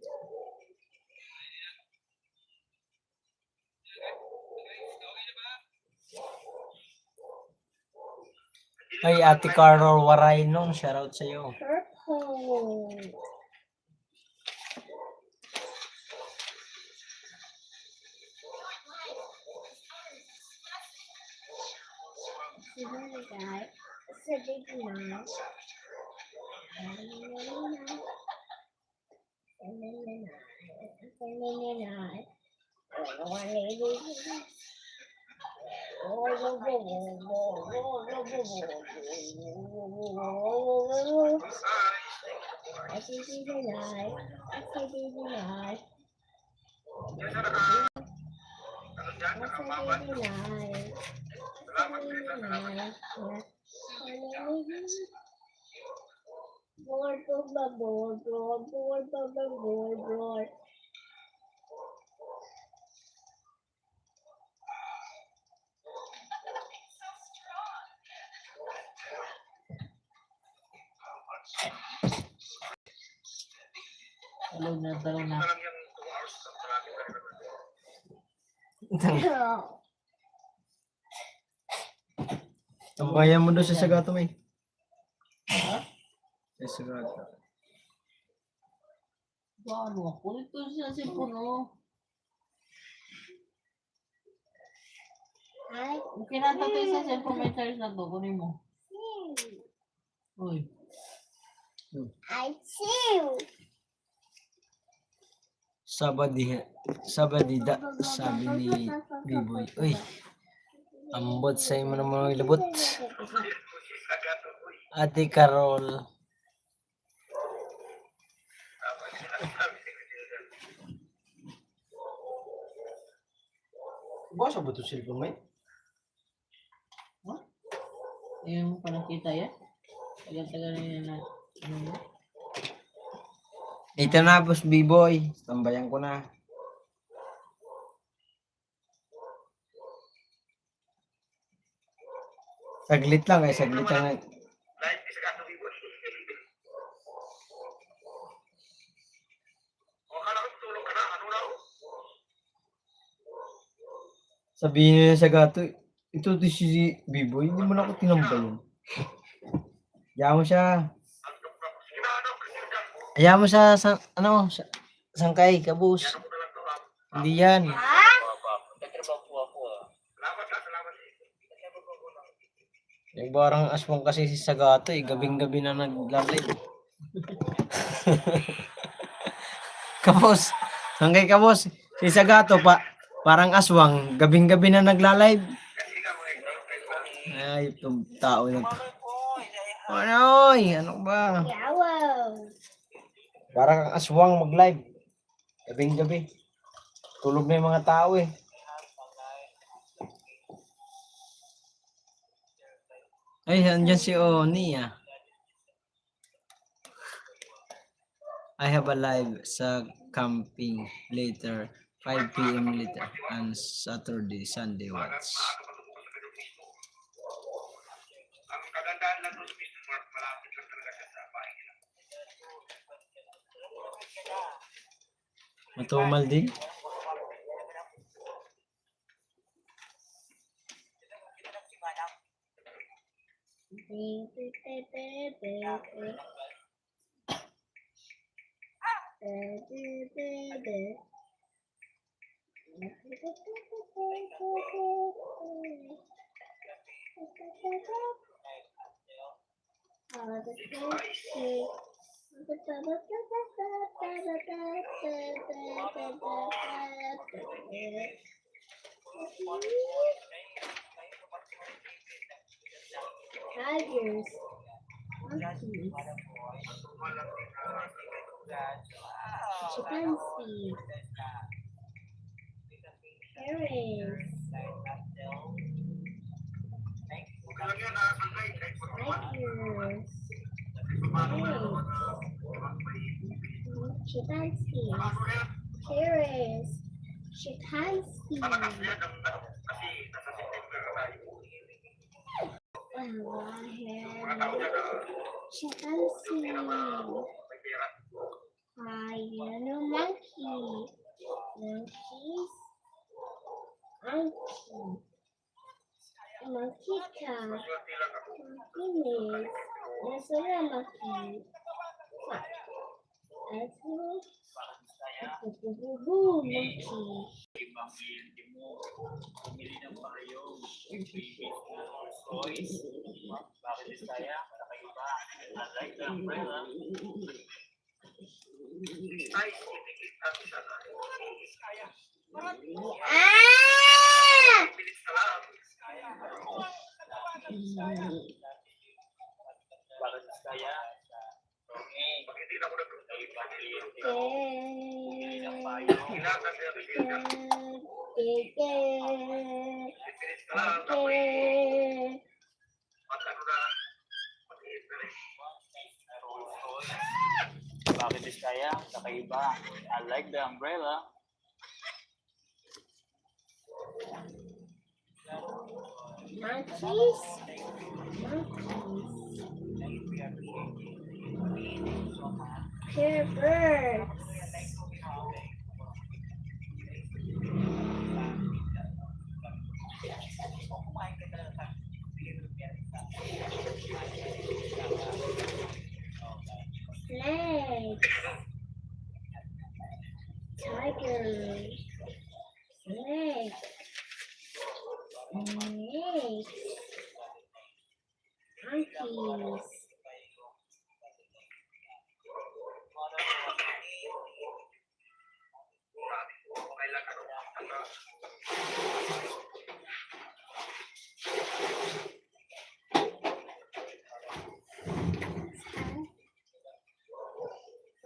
Ay, Ate Carol Waray nung, shoutout sa iyo. Purple. This is another guy. It's a big mouse. Board. Talog na, talog na. Lang yung 2 hours sa traffic ka rin. Ang bayan mo doon sa Sagato may. Sa Sagato. Ano ako? Ito siya si Puno. I Kinanta to isa cellphone may charge na to. Kunin mo. see. Uy. I see. Sabadida, sabi ni Biboy. Uy, ambot sa imo ng mga ilabot. Ate Carol. Basa ba ito cellphone, mate? Yung pa nakita yan? Tagal-tagal na yan na. Ano mo? Ito na, boss B-boy. Tambayan ko na. Saglit lang eh, saglit lang. Live di sa gato vivo. O, akala ko tutulog ka na. Ano na? Sabihin niya sa gato, ito to si B-boy, hindi mo na ako tinambayan. Hayaan mo siya. Sige na, ano? Kasi nagkakaroon. Hayaan mo siya sa, sangkay, kabus. Hindi yan. Salamat. Yung barang aswang kasi si Sagato eh, gabing-gabi na naglalay. Kabos, hanggang kabos, si Sagato parang aswang, gabing-gabi na naglalay. Ay, itong tao na to. Ano ba? Yellow. Parang aswang mag-live. Gabing-gabi. Tulog na yung mga tao eh. Ay, andyan si Oni ah. I have a live sa camping later, 5 p.m. later, on Saturday, Sunday watch. Ang kagandaan lang doon sa Mr. Mark, malapit lang talaga siya sa bahay nila. Matumal din. Tigers. Monkeys. Chimpanzee. Parrots. Kailan yun, nakakangay. Kahit Tigers. Chimpanzee. Parrots. Chimpanzee. yan, kasi nasa September na tayo. Chimpanzee. May pera. Yellow monkey. Monkeys. Monkey. Monkey cat. Swerte lang ako. Monkey maze. There's a monkey. Monkey. Ay, itigit kami siya na. Ah! Bilis na lang. Pag hindi na ako nagtutuloy, hinatan niya kasi yan. Bilis na lang. Pag ano na, mag-iit na rin. Bakit Biskaya? Kakaiba. I like the umbrella. Monkeys. Pair birds. Snake. Tiger. Snake. Snakes. Monkeys.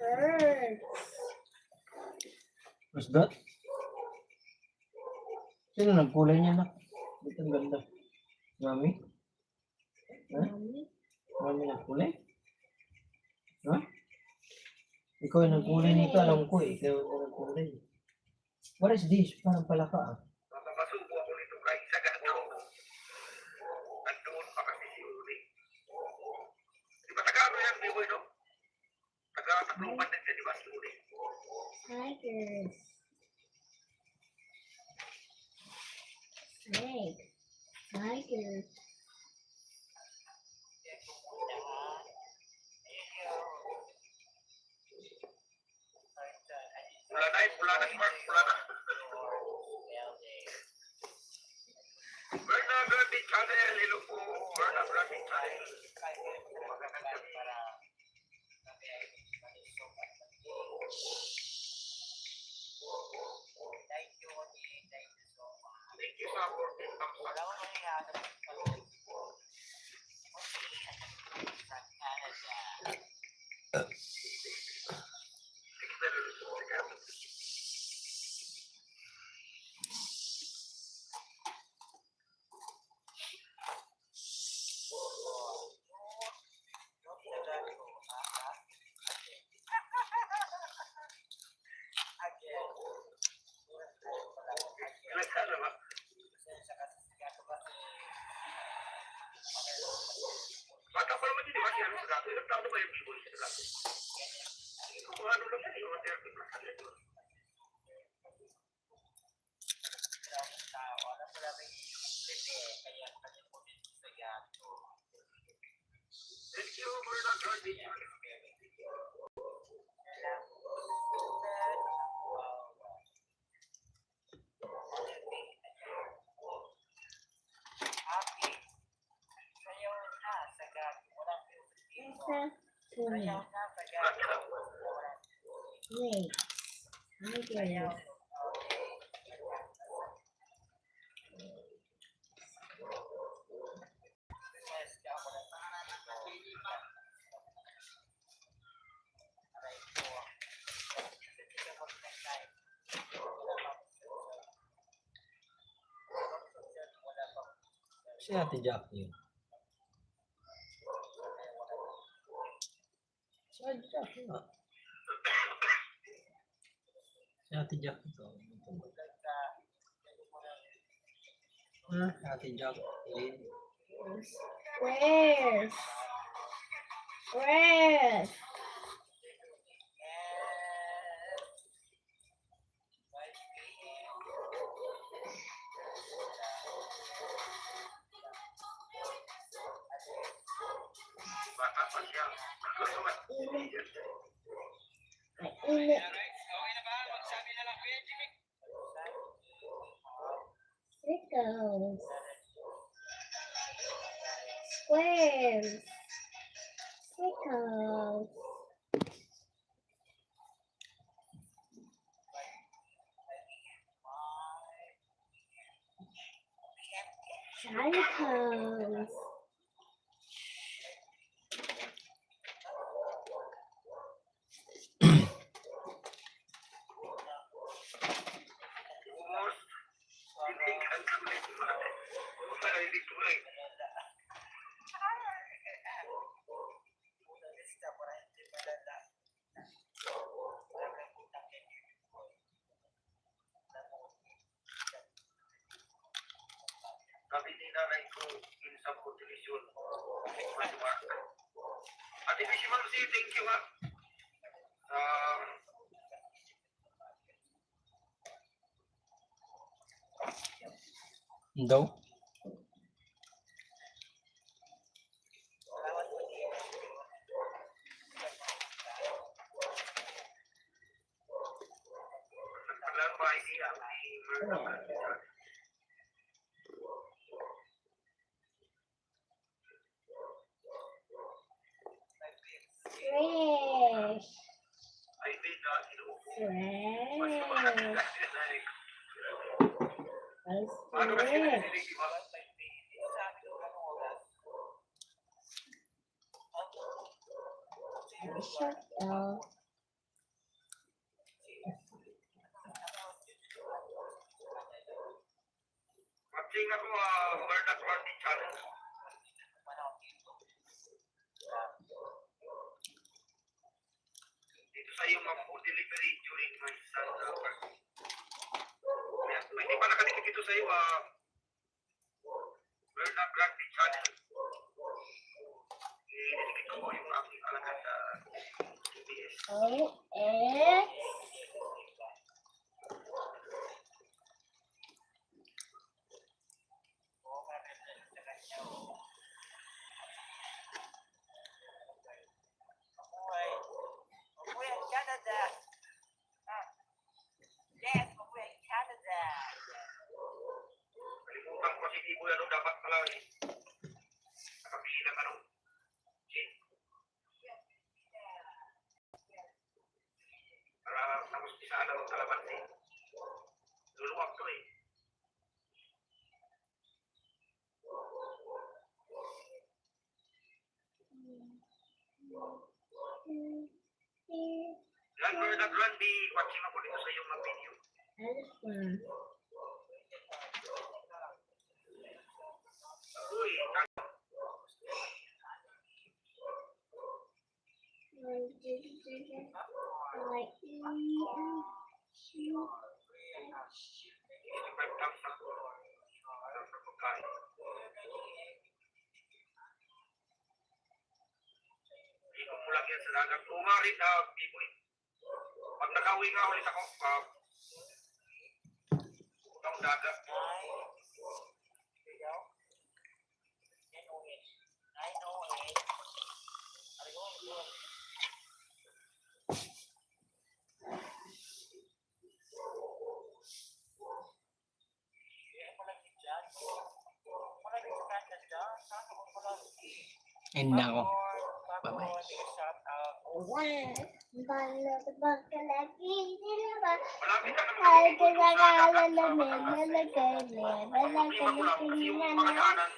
Birds. What's that? Sino nagkulay niya na? Dito ang ganda. Mami? Ha? Mommy. Mami nagkulay? Ha? Ikaw yung nagkulay nito, alam ko eh. Ikaw yung nagkulay. What is this? Parang palaka ah. Mapapasubo ako nito kay Sagado. Nandoon pa kasi si Uli. Di ba Tagalog yan, Biboy, no? Taga-Tacloban din siya, di ba si Uli? Tigers. Snake. Tigers. Pula na pula na, Mark, pula na. Berna Bradley Channel, hello po. Berna Bradley Channel. Thank you sa supporting thumbs up. Ilan ba? Bata pa naman yun, di ba? Siya, sa gato. Ilang taon na ba yung Biboy sa gato? Kung ano lang yan, yung 30% yun. Thank you, Berna Bradley Channel. Snake. Snake. Tigers. Si Ate Jack yun. Si Ate Jack yun. Si Ate Jack ito. Ate Jack. Squares. Squares. Bata pa siya. Mainit. Circles. Squares. Circles. Cycles. Umos. Hindi ka tuloy. Para hindi tuloy. Sabi ni nanay ko, minsan po television. Ate Bisi Ma'am si, thank you ha. Daw? Alam ba idea ni Berna Bradley Channel? Fresh. Ay, hindi na. Paano kasi Fresh. nasinig, di ba? Shut up. Matching ako, Bernard Martin Channel. Dito sa iyong mga food delivery during my son's birthday. Kaya kung hindi pa nakadikit dito sa iyo, Bernard Martin Channel. Ididikit ko yung aking alagad na TBS. OX. Kalimutan ko si Ibo ano dapat pala nakabili ng ano. Gin. Para tapos isa ang kalamansi. Luluwag to eh. Yan, Bernard Randy, watching ako dito sa iyong mga video. Elephant. Uy, ikot mo lang yan sa dagat. Umarit na, Biboy. Pag nakauwi nga ulit ako, ang dagat. And nako. Bye-bye. Malapit ka naman. Ay, kagagalamin, malagay, Problema ko lang kasi yung mga daanan,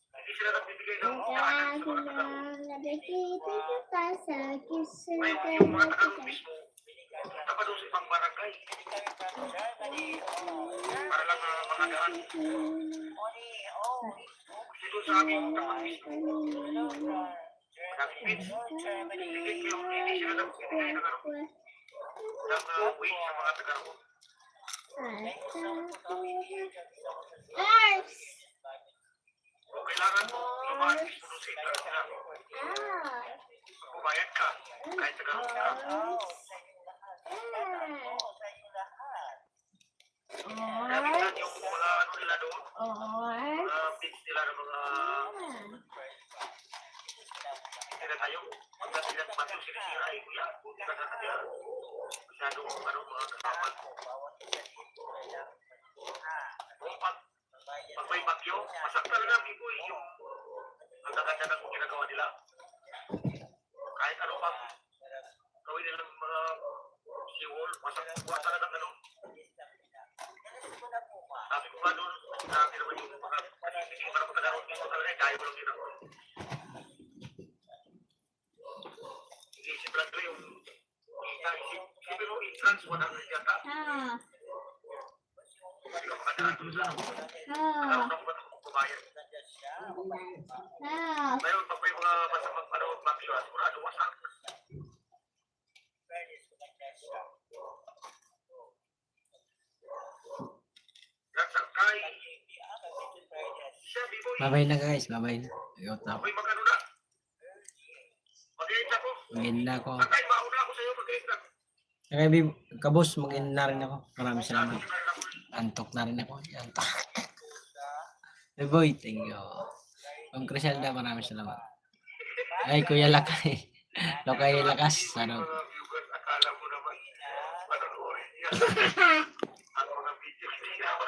hindi sila nagbibigay ng daanan sa mga taga-roon. Ngayon, yung mga taga-roon mismo, punta pa doon sa ibang barangay. Para lang mga daan. Kasi doon sa aming tapat mismo, nag-pitch. Hindi sila nagbibigay ng ano, ng wage sa mga taga-roon. O kailangan mo lumaan mismo doon sa internet nila. Pumayag ka, kahit taga-roon ka. Nakita yung mga ano nila doon, mga pitch nila ng mga internet ayaw. Pagdating ng bato sinisira ay kuya, buti ka na kaya masyadong ano, mga kasama. Pag may bagyo, masak talaga Bibo yung ang gaganda ng ginagawa nila. Kahit ano pa, gawin nila ng mga seawall, masak buwan talaga ng ano. Sabi ko nga doon, natin naman yung mga hindi para magkagaroon dito talaga, kaya mo lang din ako. Isip lang ko yung isip mo i-trans 100 yata. Hindi ka makadaan doon sa ano na ba itong kumayan. Ngayon, pag may mga masamang ano, bagyo, sigurado wasak. Nagsangkay. Siya, Biboy. Bye-bye na guys. Bye-bye na. Ayot na ako. Ako'y mag-ano na. Mag-end ako. Mag-end na ako. Sakay, mauna ako sa'yo mag-end na. Okay, Bib. Kabos, mag-end na rin ako. Maraming salamat. Antok na rin ako. Antok. Hey boy, thank you. Ma'am Criselda, maraming salamat. Ay, Kuya Lakay. Lokay Lakas. Ano? Mga viewers, akala mo naman, manonoodin niya. Ang mga video hindi naman.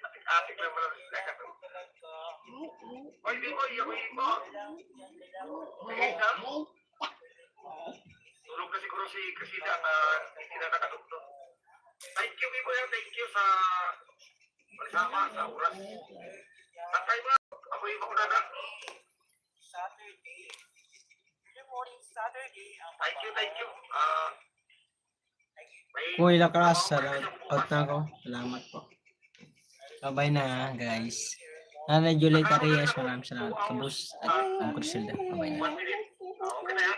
Ating-ating naman ang second. Uy, mo. Mahina. Tulog na siguro si Casida na hindi na nakatugtog. Thank you, Bibo yan. Thank you sa pagsama sa oras. At tayo ba? Ako yung makunada. Thank you. Kuy Lacras, salamat na ako. Salamat po. Bye na guys. Nanay Juliet Arias, maraming salamat. Kabus at Uncle Silda. Bye na. 1 minute. Okay na yan.